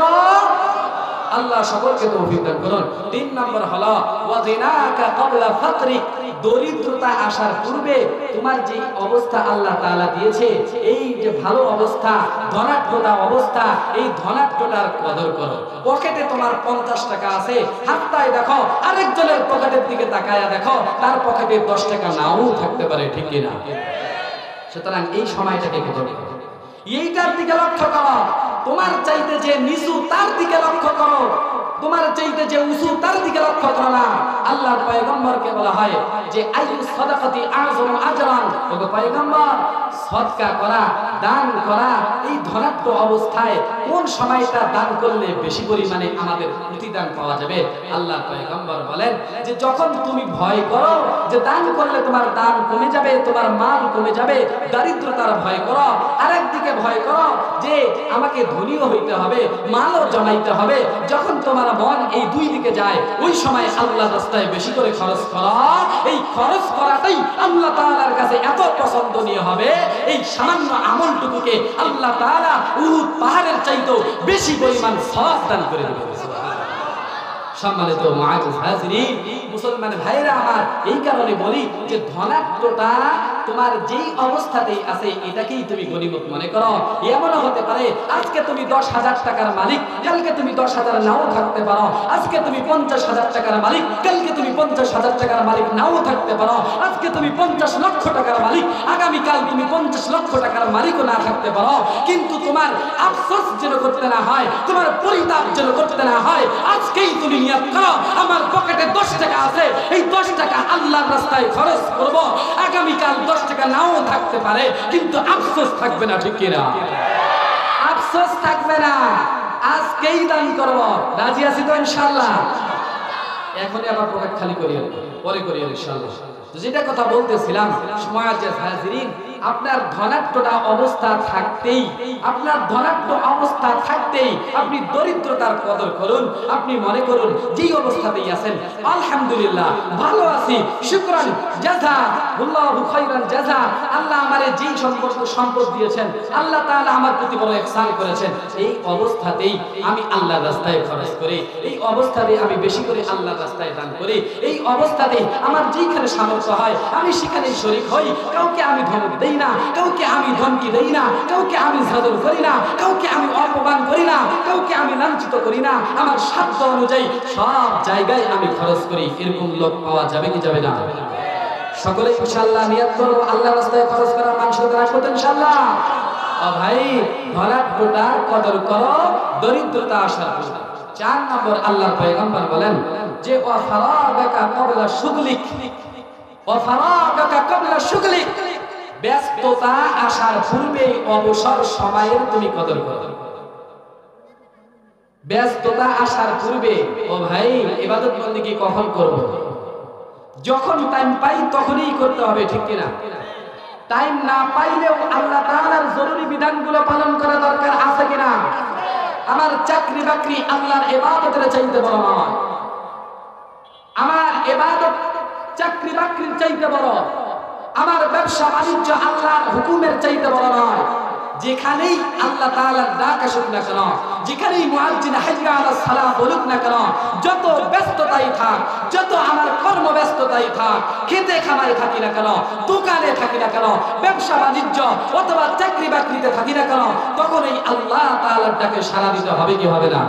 আল্লাহ সকলকে তৌফিক দান করুন। 3 নম্বর হলো ওয়াজিনাকা ক্বাবলা ফাকরিক, দরিদ্রতা আসার পূর্বে তোমার যে অবস্থা আল্লাহ তাআলা দিয়েছে, এই যে ভালো অবস্থা, ধনাঢ্যতা অবস্থা, এই ধনাঢ্যতার কদর করো। পকেটে তোমার 50 টাকা আছে, হাতটায় দেখো, আরেকজনের পকেটের দিকে তাকায়া দেখো, তার পকেটে 10 টাকা নাও থাকতে পারে, ঠিক কি না? সুতরাং এই সময়টাকে কদর করো, এইটার দিকে লক্ষ্য করো। তোমার চাইতে যে নিচু তার দিকে লক্ষ্য করো, তোমার চাইতে যে উঁচু তার দিকে লক্ষ্য করো না। আল্লাহর পয়গম্বরকে বলা হয় যে আইয়ুস সাদাকাতি আযম আজরান, ওগো পয়গম্বর, সদকা করা, দান করা, এই ধনাঢ্য অবস্থায় কোন সময়টা দান করলে বেশি পরিমাণে আমাদের প্রতিদান পাওয়া যাবে? আল্লাহর পয়গম্বর বলেন যে যখন তুমি ভয় করো যে দান করলে তোমার দান কমে যাবে, তোমার মাল কমে যাবে, দারিদ্রতার ভয় করো, আরেকদিকে ভয় করো যে আমাকে ধনীও হইতে হবে, মালও জমাইতে হবে। যখন তোমার মন এই দুই দিকে যায়, ওই সময় আল্লাহর রাস্তায় বেশি করে খরচ করো। এই খরচ করাটাই আল্লাহ তাআলার কাছে এত পছন্দনীয় হবে, এই সামান্য আমলটুকুকে আল্লাহ তাআলা উহুদ পাহাড়ের চাইতেও বেশি পরিমাণ সওয়াব দান করে দেবেন। সম্মানিত মুআজ্জাজ হাজিরিন, মুসলমান ভাইরা আমার, এই কারণে বলি যে ধনাঢ্যতা তোমার যেই অবস্থাতেই আছে এটাকেই তুমি গনিমত মনে করো। এমনও হতে পারে আজকে তুমি 10,000 টাকার মালিক, কালকে তুমি 10,000 নাও থাকতে পারো। আজকে তুমি 50,000 টাকার মালিক, কালকে তুমি 50,000 টাকার মালিক নাও থাকতে পারো। আজকে তুমি 50 লক্ষ টাকার মালিক, আগামীকাল তুমি 50 লক্ষ টাকার মালিকও না থাকতে পারো। কিন্তু তোমার আফসোস যেন করতে না হয়, তোমার পরিতাপ যেন করতে না হয়, আজকেই তুমি নিয়ত করো, আমার পকেটে 10 টাকা আছে, এই 10 টাকা আল্লাহর রাস্তায় খরচ করব। আগামীকাল 10 টাকা নাও থাকতে পারে, কিন্তু আফসোস থাকবে না, ঠিক কিনা? আফসোস থাকবে না, আজকেই দান করব। রাজি আছি তো ইনশাআল্লাহ? এখনই আবার পকেট খালি করিয়ে পরে করিয়ে ইনশাআল্লাহ। তো যেটা কথা বলতেছিলাম, মুআজ্জাজ হাজিরিন, আপনার ধনাঢ্যতা অবস্থা থাকতেই, আপনার ধনাঢ্য অবস্থা থাকতেই আপনি দরিদ্রতার কদর করুন। আপনি মনে করুন যেই অবস্থাতেই আছেন, আলহামদুলিল্লাহ ভালো আছি, শুকরান জাযাহুল্লাহু খাইরান জাযা, আল্লাহ আমারে যেই সম্পদ দিয়েছেন, আল্লাহ তাআলা আমার প্রতি বড় ইহসান করেছেন, এই অবস্থাতেই আমি আল্লাহর রাস্তায় খরচ করি, এই অবস্থাতেই আমি বেশি করে আল্লাহর রাস্তায় দান করি, এই অবস্থাতেই আমার যেখানে সামর্থ্য হয় আমি সেখানেই শরীক হই। কাউকে আমি ধমক দেই না, কাউকে আমি ধমকি দেই না, কাউকে আমি ঝাদর করি না, কাউকে আমি অপমান করি না, কাউকে আমি লাঞ্ছিত করি না। আমার সাধ্য অনুযায়ী সব জায়গায় আমি খরচ করি। এরকম লোক পাওয়া যাবে কি যাবে না? সকলে ইনশাআল্লাহ নিয়ত করব আল্লাহর রাস্তায় খরচ করার মানসিকতা রাখবো ইনশাআল্লাহ। ও ভাই, ধনাঢ্যতার কদর করো দরিদ্রতা আসার পূর্বে। 4 নম্বর আল্লাহর পয়গম্বর বলেন যে ওয়া ফারাগাকা ক্বাবলা শুগলিক, ওয়া ফারাগাকা ক্বাবলা শুগলিক, ব্যস্ততা আসার পূর্বে অবসর সময়ের তুমি কদর করো। ব্যস্ততা আসার পূর্বে, ও ভাই, ইবাদত বন্দেগী কখন করব? যখন টাইম পাই তখনই করতে হবে, ঠিক কিনা? টাইম না পাইলেও আল্লাহ তাআলার জরুরি বিধানগুলো পালন করা দরকার আছে কিনা? আমার চাকরি বাকরি আল্লাহর ইবাদতের চাইতে বড় নয়। আমার ইবাদত চাকরি বাকরির চাইতে বড়, আমার ব্যবসা বাণিজ্য আল্লাহর হুকুমের চাইতে বড় নয়। যেখানেই আল্লাহ তাআলার ডাক আসুক না কেন, যেখানেই মুয়াজ্জিন হাইয়া আলাস সালাহ বলুক না কেন, যত ব্যস্ততাই থাক, যত আমার কর্মব্যস্ততাই থাক, খেতে খামারে থাকি না কেন, দোকানে থাকি না কেন, ব্যবসা বাণিজ্য অথবা চাকরি বাকরিতে থাকি না কেন, তখনই আল্লাহ তাআলার ডাকে সাড়া দিতে হবে কি হবে না?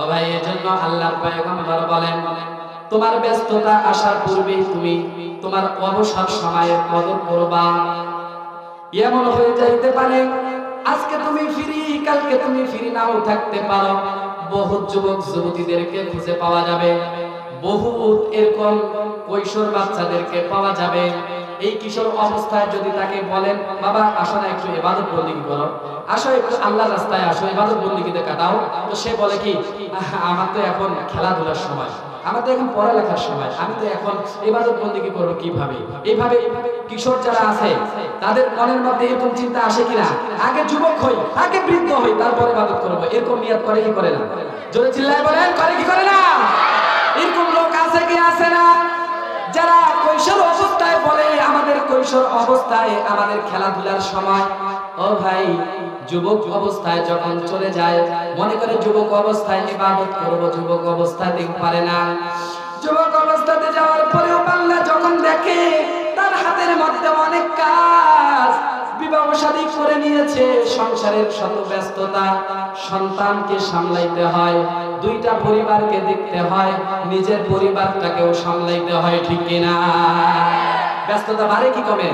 ও ভাই, এজন্য আল্লাহর পয়গম্বর বলেন, তোমার ব্যস্ততা আসার পূর্বে তুমি তোমার অবসর সময়ের কদর করবা। এমন হয়ে যাইতে পারে আজকে তুমি ফ্রি, কালকে তুমি ফ্রি নাও থাকতে পারো। বহু যুবক যুবতীদেরকে খুঁজে পাওয়া যাবে, বহু এরকম কৈশোর বাচ্চাদেরকে পাওয়া যাবে। এই কিশোর অবস্থায় যদি তাকে বলেন, বাবা আসো না একটু ইবাদত বন্দেগী করো, আসো একটু আল্লাহর রাস্তায় আসো, ইবাদত বন্দেগীতে কাটাও, তো সে বলে কি, আমার তো এখন খেলাধুলার সময়, আমার তো এখন পড়ালেখার সময়, আমি তো এখন ইবাদত বন্দেগী করবো কিভাবে? এইভাবে কিশোর যারা আছে তাদের মনের মধ্যে এরকম চিন্তা আসে কিনা, আগে যুবক হই, আগে বৃদ্ধ হই, তারপরে ইবাদত করবো, এরকম নিয়ত করে কি করে না? জোরে চিল্লায় বলেন, করে কি করে না? এরকম লোক আছে কি আছে না? যারা কৈশোর অবস্থায় বলে আমাদের কৈশোর অবস্থায় আমাদের খেলাধুলার সময়। ও ভাই, যুবক অবস্থায় যখন চলে যায়, মনে করে যুবক অবস্থায় ইবাদত করব, যুবক অবস্থাতে পারে না। যুবক অবস্থাতে যাওয়ার পরেও বান্দা যখন দেখে তার হাতের মধ্যে অনেক কাজ, বিবাহ শাদী করে নিয়েছে, সংসারের শত ব্যস্ততা, সন্তানকে সামলাইতে হয়, দুইটা পরিবারকে দেখতে হয়, নিজের পরিবারটাকেও সামলাইতে হয়, ঠিক কিনা? ব্যস্ততা বাড়ে কি কমে?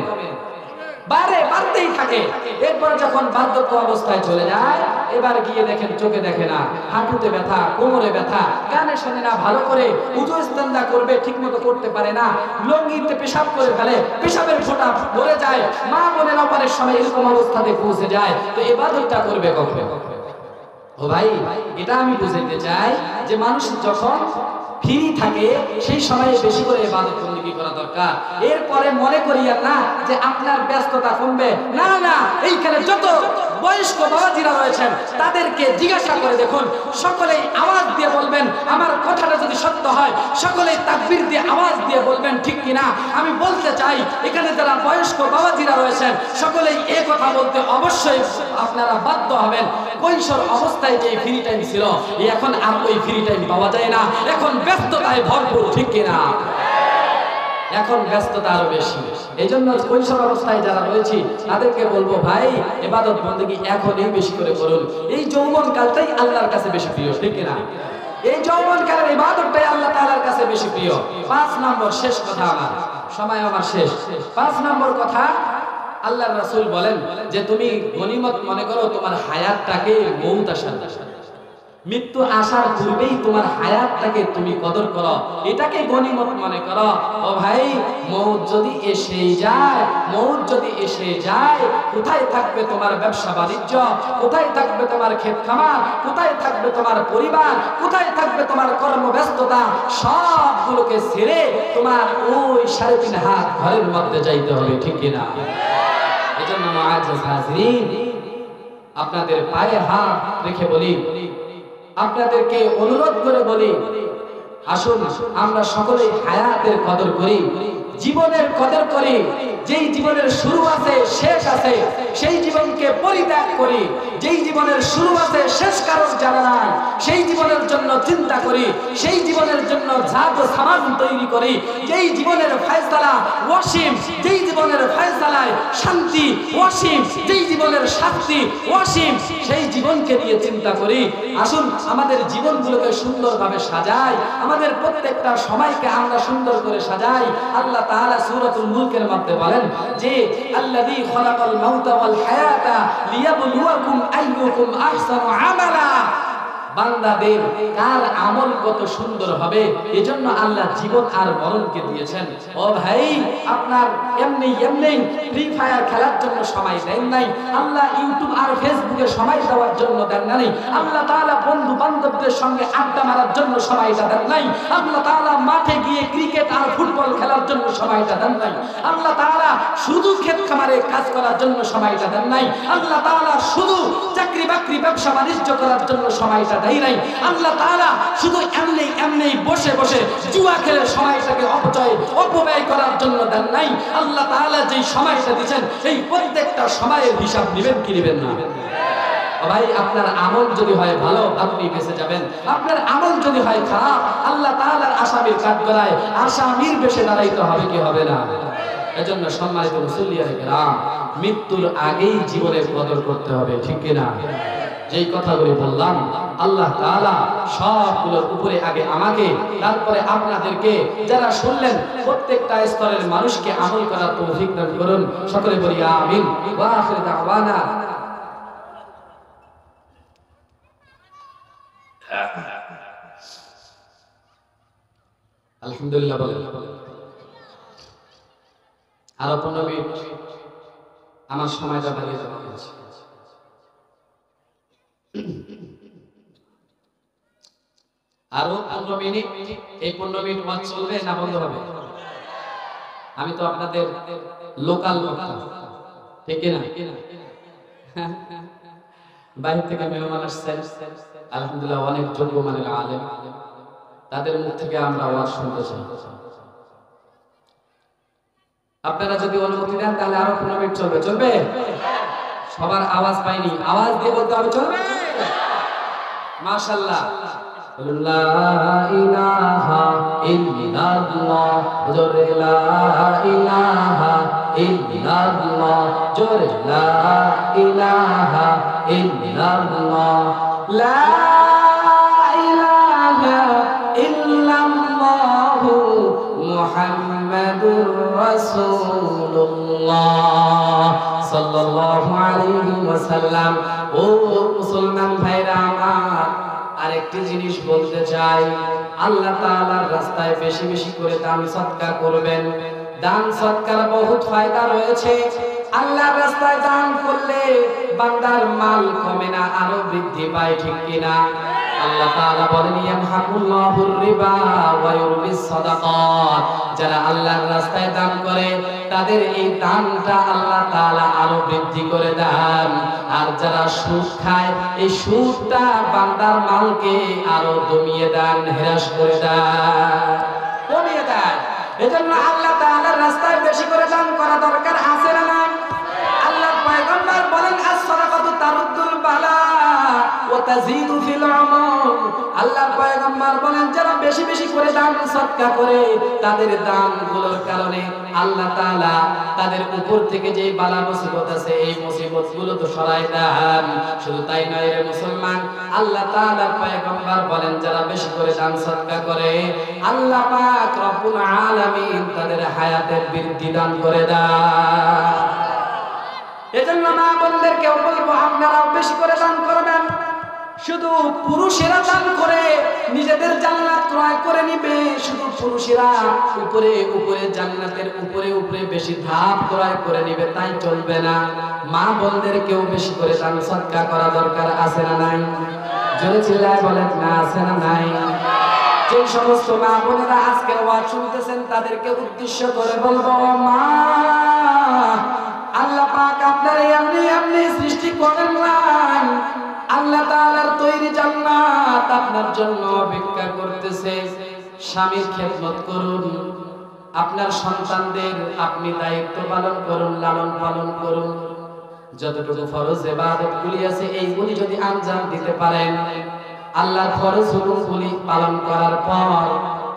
বাড়ে, বাড়তেই থাকে। এরপর যখন বার্ধক্য অবস্থায় চলে যায়, এবার গিয়ে দেখেন চোখে দেখে না, হাঁটুতে ব্যথা, কোমরে ব্যথা, গানে শোনে না ভালো করে, উজু ইস্তেঞ্জা করবে ঠিক মতো করতে পারে না, লঙ্গিতে পেশাব করে ফেলে, পেশাবের ফোঁটা ভরে যায়, মা বোনের অপারের সময় এরকম অবস্থাতে পৌঁছে যায়, তো ইবাদতটা করবে কখন? ও ভাই, এটা আমি বুঝাইতে চাই যে মানুষ যখন ফ্রি থাকে সেই সময়ে বেশি করে ইবাদত বন্দেগী করা দরকার। এরপরে মনে করিয়া না যে আপনার ব্যস্ততা কমবে, না না, এইখানে যত বয়স্ক বাবাজিরা রয়েছেন তাদেরকে জিজ্ঞাসা করে দেখুন, সকলেই আওয়াজ দিয়ে বলবেন, আমার কথাটা যদি সত্য হয় সকলেই তাকবীর দিয়ে আওয়াজ দিয়ে বলবেন, ঠিক কিনা? আমি বলতে চাই এখানে যারা বয়স্ক বাবাজিরা রয়েছেন সকলেই এই কথা বলতে অবশ্যই আপনারা বাধ্য হবেন। কৈশোর অবস্থায় যে ফ্রি টাইম ছিল, এখন আর ওই ফ্রি টাইম পাওয়া যায় না, এখন ব্যস্ততায় ভরপুর, ঠিক কিনা? এখন ব্যস্ততা আরো বেশি। এই জন্য কৈশোর অবস্থায় যারা রয়েছে তাদেরকে বলবো, ভাই ইবাদত বন্দেগী এখনই বেশি করে করুন। এই যৌবন কালটাই আল্লাহর কাছে বেশি প্রিয়, ঠিক কিনা? এই যৌবন কালের ইবাদতটাই আল্লাহ তাআলার কাছে বেশি প্রিয়। 5 নম্বর শেষ কথা, আমার সময় আমার শেষ। 5 নম্বর কথা, আল্লাহর রাসূল বলেন যে তুমি গনিমত মনে করো তোমার হায়াতটাকে, মউত আসার, মৃত্যু আসার পূর্বেই তোমার হায়াতটাকে তুমি কদর করো, এটাকে গনিমত মনে করো। ও ভাই, মউত যদি এসে যায়, মউত যদি এসে যায়, কোথায় থাকবে তোমার ব্যবসা বাণিজ্য, কোথায় থাকবে তোমার ক্ষেত খামার, কোথায় থাকবে তোমার পরিবার, কোথায় থাকবে তোমার কর্মব্যস্ততা, সবগুলোকে ছেড়ে তোমার ওই 3.5 হাত ঘরের মধ্যে যাইতে হবে, ঠিক কিনা? এজন্য মুআজ্জাজ হাজরিন, আপনাদের পায়ে হাত রেখে বলি, আপনাদেরকে অনুরোধ করে বলি, আসুন আমরা সকলেই হায়াতের কদর করি, জীবনের কদর করি। যেই জীবনের শুরু আছে শেষ আছে সেই জীবনকে পরিত্যাগ করি, যেই জীবনের শুরু আছে শেষ কারণ জানা নাই সেই জীবনের জন্য চিন্তা করি, সেই জীবনের জন্য জাত ও সামান তৈরি করি, যেই জীবনের ফয়সালা ওয়াসিম, যেই জীবনের ফয়সালায় শান্তি ওয়াসিম, যেই জীবনের শান্তি ওয়াসিম, সেই জীবনকে নিয়ে চিন্তা করি। আসুন আমাদের জীবনগুলোকে সুন্দরভাবে সাজাই, আমাদের প্রত্যেকটা সময়কে আমরা সুন্দর করে সাজাই। আল্লাহ তাআলা সূরাতুল মুলকের মধ্যে বলেন যে আল্লাযী খালাকাল মাউতা ওয়াল হায়াতা লিয়াবলুয়াকুম আইয়ুকুম আহসানু আমালা। বান্দাদের কার আমল কত সুন্দর হবে এজন্য আল্লাহ জীবন আর মরণকে দিয়েছেন। ও ভাই, আপনার এমনি ফ্রি ফায়ার খেলার জন্য সময় দেন নাই, আল্লাহ ইউটিউব আর ফেসবুকে সময় দেওয়ার জন্য দেন নাই, আল্লাহ তাআলা বন্ধু বান্ধবদের সঙ্গে আড্ডা মারার জন্য সময়টা দেন নাই, আল্লাহ তাআলা মাঠে গিয়ে ক্রিকেট আর ফুটবল খেলার জন্য সময়টা দেন নাই, আল্লাহ তাআলা শুধু ক্ষেত খামারে কাজ করার জন্য সময়টা দেন নাই, আল্লাহ তাআলা শুধু চাকরি বাকরি ব্যবসা বাণিজ্য করার জন্য সময়টা দেয় নাই, আল্লাহ তাআলা শুধু এমনি বসে বসে জুয়া খেলে সময়টাকে অপব্যয় করার জন্য দেন নাই। আল্লাহ তাআলা যেই সময়টা দিবেন এই প্রত্যেকটা সময়ের হিসাব নেবেন কি নেবেন না? ভাই, আপনার আমল যদি হয় ভালো আপনি বেঁচে যাবেন, আপনার আমল যদি হয় খারাপ আল্লাহ তাআলার আসামির কাঠগড়ায় আসামির বেশে দাঁড়াইতে হবে কি হবে না? এজন্য সম্মানিত মুসল্লিয়ানে কেরাম, মৃত্যুর আগেই জীবনের কদর করতে হবে, ঠিক কিনা? যেই কথাগুলি বললাম আল্লাহ তাআলা সবগুলোর উপরে আগে আমাকে তারপরে আপনাদেরকে যারা শুনলেন প্রত্যেকটা স্তরের মানুষকে আমল করার তৌফিক দান করুন। সকলে বলি আমিন। ওয়া আখির দাওয়ানা আলহামদুলিল্লাহ। বলেন আরো 15 মিনিট আমার সময়টা বাড়িয়ে দেওয়া হয়েছে। আরো 15 মিনিট, এই 15 মিনিট ওয়াজ চলবে না বন্ধ হবে? আমি তো আপনাদের লোকাল বক্তা, ঠিক না? বাইরে থেকে মেহমান আসছেন, আলহামদুলিল্লাহ অনেক যোগ্য মানের আলেম, তাদের মুখ থেকে আমরা ওয়াজ শুনতে চাই। আপনারা যদি অনুমতি দেন তাহলে আরো 15 মিনিট চলবে। চলবে? সবার আওয়াজ পাইনি, আওয়াজ দিয়ে বলতে হবে চলবে। মাশাআল্লাহ। লা ইলাহা ইল্লাল্লাহ, জোরে লা ইলাহা ইল্লাল্লাহ, জোরে লা ইলাহা ইল্লাল্লাহ, লা ইলাহা ইল্লাল্লাহ মুহাম্মাদুর রাসূলুল্লাহ সাল্লাল্লাহু আলাইহি ওয়াসাল্লাম। ও মুসলমান ভাইরা আমার, আরেকটি জিনিস বলতে চাই, আল্লাহ তাআলার রাস্তায় বেশি বেশি করে দান সদকা করবেন। দান সদকার বহুত ফায়দা রয়েছে। আল্লাহর রাস্তায় দান করলে বান্দার মাল কমে না, আরো বৃদ্ধি পায়, ঠিক কিনা? আল্লাহ তাআলা বলেন ইয়ামহাকুল্লাহুর রিবা ওয়া ইউরবিস সাদাকাত। যারা আল্লাহর রাস্তায় দান করে তাদের এই দানটা আল্লাহ তাআলা আরো বৃদ্ধি করে দেন, আর যারা সুদ খায় এই সুদটা বান্দার মালকে আরো দমিয়ে দেন, হ্রাস করে দেন, কমিয়ে দেন। এজন্য আল্লাহ তাআলার রাস্তায় বেশি করে দান করা দরকার আছে না নাই? আল্লাহর পয়গম্বর বলেন আস-সাদাকাতু তারুদ্দুল বালা ওয়া তাযীদু ফিল উমর। আল্লাহর পয়গম্বর বলেন যারা বেশি বেশি করে দান সদকা করে তাদের দানগুলোর কারণে আল্লাহ তাআলা তাদের উপর থেকে যে বালা মুসিবত আছে এই মুসিবতগুলো তো সরায় দেন। শুধু তাই নয় রে মুসলমান, আল্লাহ তাআলার পয়গম্বর বলেন যারা বেশি করে দান সদকা করে আল্লাহ পাক রব্বুল আলামিন তাদের হায়াতের বৃদ্ধি দান করে দেন। এজন্য মা বোনদেরকেও বলবো আপনারাও বেশি করে দান করবেন। শুধু পুরুষেরা দান করে নিজেদের জান্নাত ক্রয় করে নিবে, শুধু পুরুষেরা উপরে উপরে জান্নাতের উপরে উপরে বেশি ধাপ ক্রয় করে নিবে তাই চলবে না। মা বোনদেরকেও বেশি করে দান সদকা করা দরকার আছে না নাই? জোরে চিল্লায় বলেন না আছে না নাই? যে সমস্ত মা বোনেরা আজকে ওয়াজ শুনতেছেন তাদেরকে উদ্দেশ্য করে বলবো, মা আল্লাহ পাক আপনার এমনি সৃষ্টি করেন নাই, আল্লাহ তাআলার তৈরি জান্নাত আপনার জন্য অপেক্ষা করতেছে। স্বামীর খেদমত করুন, আপনার সন্তানদের আপনি দায়িত্ব পালন করুন, লালন পালন করুন। যতটুকু ফরজ ইবাদতগুলি আছে এইগুলি যদি আঞ্জাম দিতে পারেন, আল্লাহর ফরজ হুকুমগুলি পালন করার পর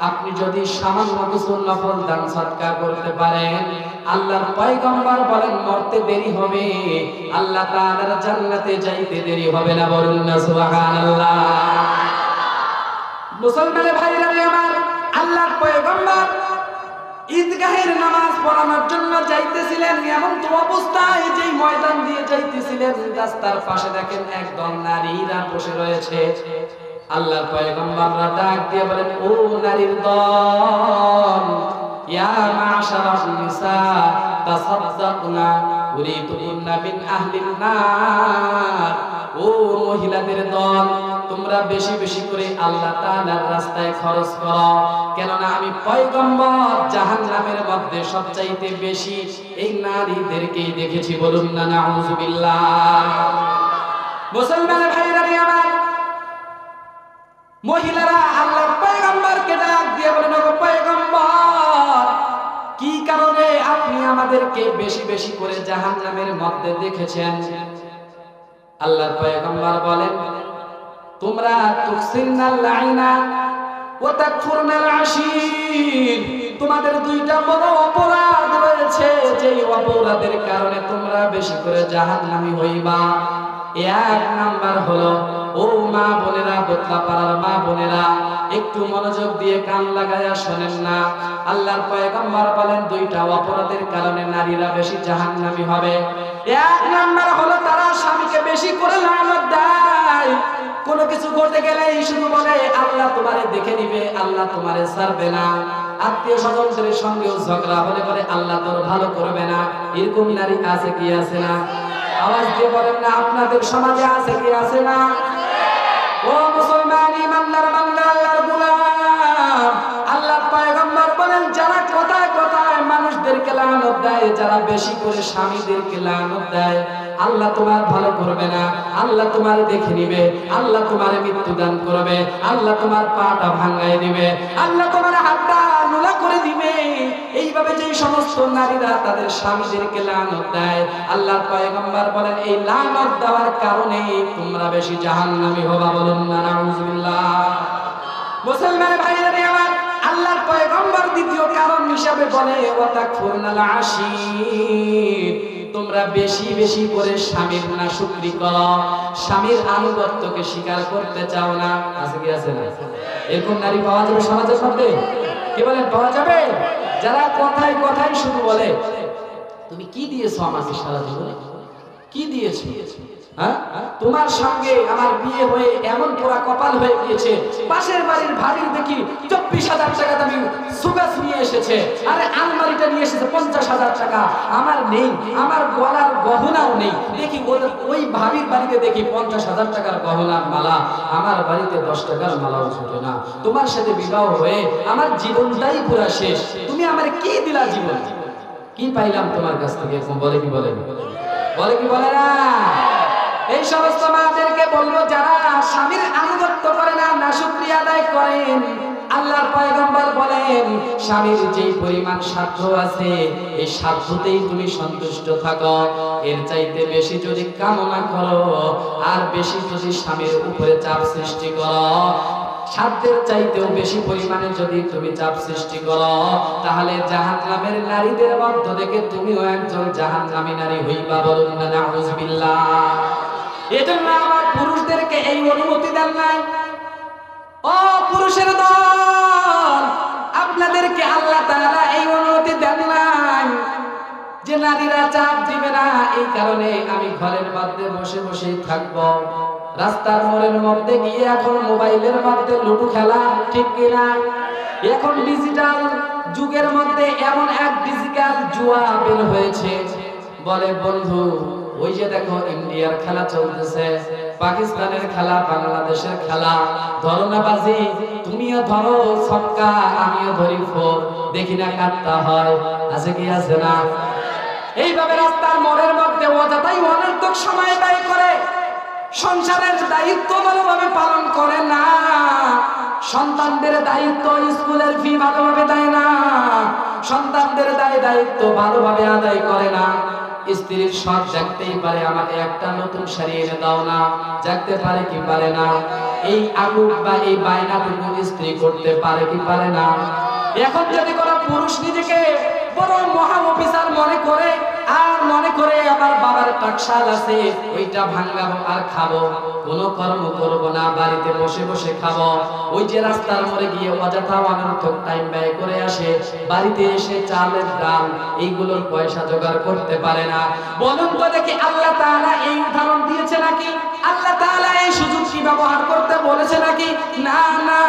আপনি যদি সামান্য কিছু নফল দান সদকা করতে পারেন, আল্লাহর পয়গম্বর বলেন মরতে দেরি হবে, আল্লাহ তাআলার জান্নাতে যাইতে দেরি হবে না। বলুন না সুবহানাল্লাহ। মুসলমান ভাইরা আমার, আল্লাহর পয়গম্বর ঈদগাহের নামাজ পড়ানোর জন্য যাইতেছিলেন, এমন তো অবস্থায় যেই ময়দান দিয়ে যাইতেছিলেন রাস্তার পাশে দেখেন একদল নারীরা বসে রয়েছে। আল্লাহর পয়গম্বররা ডাক দিয়ে বলেন, ও নারীর দল, ইয়া মাশারান নিসা তাসাদদাকনা উরিদুনা মিন আহলিন নার। ও মহিলাদের দল, তোমরা বেশি বেশি করে আল্লাহ তাআলার রাস্তায় খরচ করো, কেননা আমি পয়গম্বর জাহান্নামের মধ্যে সবচাইতে বেশি এই নারীদেরকেই দেখেছি। বলুন না নাউযুবিল্লাহ। মুসলমান ভাইরা আমার, মহিলারা আল্লাহর পয়গম্বরকে ডাক দিয়ে বলেন, ওগো পয়গম্বর, কি কারণে আপনি আমাদেরকে বেশি বেশি করে জাহান্নামের মধ্যে দেখেছেন? আল্লাহর পয়গম্বর বলেন, তোমরা তুকসিরনাল লাইনা ওয়া তাকফুরনাল আশীর, তোমাদের দুইটা বড় অপরাধ রয়েছে, যেই অপরাধের কারণে তোমরা বেশি করে জাহান্নামী হইবা। এক নাম্বার হলো, ও মা বোনেরা, বোতলা পাড়ার মা বোনেরা, একটু মনোযোগ দিয়ে কান লাগায়া শোনেন না। আল্লাহর পয়গম্বর বলেন, দুইটা অপরাধের কারণে নারীরা বেশি জাহান্নামী হবে। এক নাম্বার হলো, তারা স্বামীকে বেশি করে লানত দেয়। কোনো কিছু করতে গেলে শুধু বলে আল্লাহ তোমারে দেখে নিবে, আল্লাহ তোমারে ছাড়বে না। আত্মীয় স্বজনদের সঙ্গেও ঝগড়া হলে বলে আল্লাহ তোর ভালো করবে না। এরকম নারী আছে কি আছে না? আওয়াজ দিয়ে বলেন না, আপনাদের সমাজে আছে কি আছে না? ও মুসলমান ইমানদার বান্দা, আল্লাহর গোলাম, আল্লাহর পয়গম্বর বলেন, যারা কথায় কথায় মানুষদেরকে লানত দেয়, যারা বেশি করে স্বামীদেরকে লানত দেয়, আল্লাহ তোমার ভালো করবে না, আল্লাহ তোমার দেখে নিবে, আল্লাহ তোমার মৃত্যু দান করবে, আল্লাহ তোমার পাটা ভাঙায় দিবে, আল্লাহ তোমার হাতটা নুলা করে দিবে। এইভাবে যে সমস্ত নারীরা তাদের স্বামীদেরকে লানত দেয়, আল্লাহর পয়গম্বর বলেন, এই লানত দেওয়ার কারণে তোমরা বেশি জাহান্নামী হবা। বলুন না নাউযুবিল্লাহ। মুসলমান ভাইরা আমার, আল্লাহর পয়গম্বর দ্বিতীয় কারণ হিসাবে বলে, ওয়া তাকফুরনাল আশীর, তোমরা বেশি বেশি করে স্বামীর নাশুকরি করো, স্বামীর আনুগত্যকে স্বীকার করতে চাও না। আছে কি আছে না? এরকম নারী পাওয়া যাবে সমাজের মধ্যে? কি বলেন, পাওয়া যাবে? যারা কথায় কথায় শুধু বলে, তুমি কি দিয়েছো আমাকে সারা জীবনে, কি দিয়েছো? হ্যাঁ, তোমার সঙ্গে আমার বিয়ে হয়ে এমন পোড়া কপাল হয়ে গিয়েছে, পাশের বাড়ির ভাবির দেখি 24,000 টাকা দামি সুগাস নিয়ে এসেছে, আরে আলমারিটা নিয়ে এসেছে 50,000 টাকা, আমার নেই, আমার গলার গহনাও নেই। দেখি ওই ভাবির বাড়িতে দেখি 50,000 টাকার গহনার মালা, আমার বাড়িতে 10 টাকার মালাও ছোট না। তোমার সাথে বিবাহ হয়ে আমার জীবনটাই পুরা শেষ, তুমি আমার কি দিলা জীবন? কি পাইলাম তোমার কাছ থেকে? বলে কি বলে? বলে কি বলে না? এই সমস্ত মাদেরকে বলবো, যারা স্বামীর আনুগত্য করে না, নাশুকরিয়া আদায় করেন, আল্লাহর পয়গম্বর বলেন, স্বামীর যেই পরিমাণ সাধ্য আছে, এই সাধ্যতেই তুমি সন্তুষ্ট থাকো। এর চাইতে বেশি যদি কামনা করো, আর বেশি যদি স্বামীর উপরে চাপ সৃষ্টি করো, সাধ্যের চাইতেও বেশি পরিমাণে যদি তুমি চাপ সৃষ্টি করো, তাহলে জাহান্নামের নারীদের মধ্য থেকে তুমিও একজন জাহান্নামী নারী হইবা। বলুন না নাউযুবিল্লাহ। এজন্য আমার পুরুষদেরকে এই অনুমতি দেন নাই। ও পুরুষের দল, আপনাদেরকে আল্লাহ তাআলা এই অনুমতি দেন নাই যে নারীরা চাপ দিবে না, এই কারণে আমি ঘরের মধ্যে বসে বসেই থাকবো। রাস্তার মোড়ের মধ্যে গিয়ে এখন মোবাইলের মধ্যে লুডু খেলা, ঠিক কিনা? এখন ডিজিটাল যুগের মধ্যে এমন এক ডিজিটাল জুয়া বের হয়েছে, বলে বন্ধু, ওই যে দেখো ইন্ডিয়ার খেলা চলতেছে, পাকিস্তানের খেলা, বাংলাদেশের খেলা, ধরো না বাজি, তুমিও ধরো ছক্কা, আমিও ধরি ফোর, দেখি না কাটতা হয়। আছে কি আছে না? এইভাবে রাস্তার মোড়ের মধ্যে অযথাই অনর্থক সময় ব্যয় করে, সংসারের দায়িত্ব ভালোভাবে পালন করে না, সন্তানদের দায়িত্ব, স্কুলের ফি ভালোভাবে দেয় না, সন্তানদের দায়িত্ব ভালোভাবে আদায় করে না। স্ত্রীর শখ জাগতেই পারে, আমাকে একটা নতুন শাড়ি এনে দাও না, জাগতে পারে কি পারে না? এই আগুন বা এই বায়নাটুকু স্ত্রী করতে পারে কি পারে না? এখন যদি কোনো পুরুষ নিজেকে বড় মহা অফিসার মনে করে, আর মনে করে আমার বাবার টাকশাল আছে ওইটা ভাঙাবো আর খাবো, কোনো কর্ম করব না, বাড়িতে বসে বসে খাবো। ওই যে রাস্তার মোড়ে গিয়ে অযথা অনর্থক টাইম ব্যয় করে আসে, বাড়িতে এসে চালের ডাল এইগুলোর পয়সা জোগাড় করতে পারে না। বলুন তো দেখি আল্লাহ তাআলা এই উদাহরণ দিয়েছে নাকি? আল্লাহ তাআলা এই সুযোগ কি ব্যবহার করতে বলেছে নাকি? না না,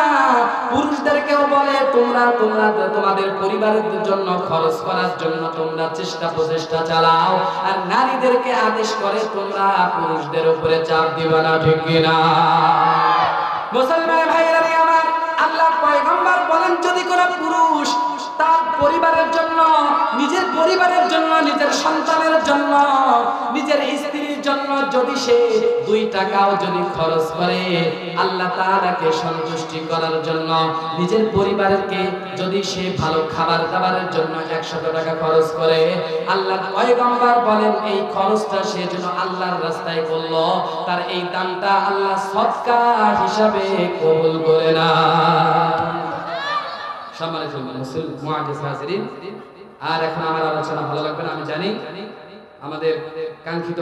পুরুষদেরকেও বলে তোমরা তোমাদের পরিবারের জন্য খরচ করার জন্য তোমরা চেষ্টা প্রচেষ্টা চালাও, আর নারীদেরকে আদেশ করে তোমরা পুরুষদের উপরে চাপ দিবা না, ঠিক কিনা? মুসলমান ভাইরা আমার, আল্লাহ পয়গম্বর বলেন যদি কোন পুরুষ তার পরিবারের জন্য, নিজের পরিবারের জন্য, নিজের সন্তানের জন্য, নিজের স্ত্রীর জন্য যদি সে 2 টাকাও যদি খরচ করে আল্লাহ তাআলাকে সন্তুষ্টি করার জন্য, নিজের পরিবারকে যদি সে ভালো খাবার দাবারের জন্য 100 টাকা খরচ করে, আল্লাহর পয়গম্বর বলেন এই খরচটা সে যেন আল্লাহর রাস্তায় করলো, তার এই দানটা আল্লাহ সদকা হিসাবে কবুল করে না। সম্মানিত মুআজ্জিজ হাজিরিন, আর এখন আমার আলোচনা ভালো লাগবে না আমি জানি। আমাদের কাঙ্ক্ষিত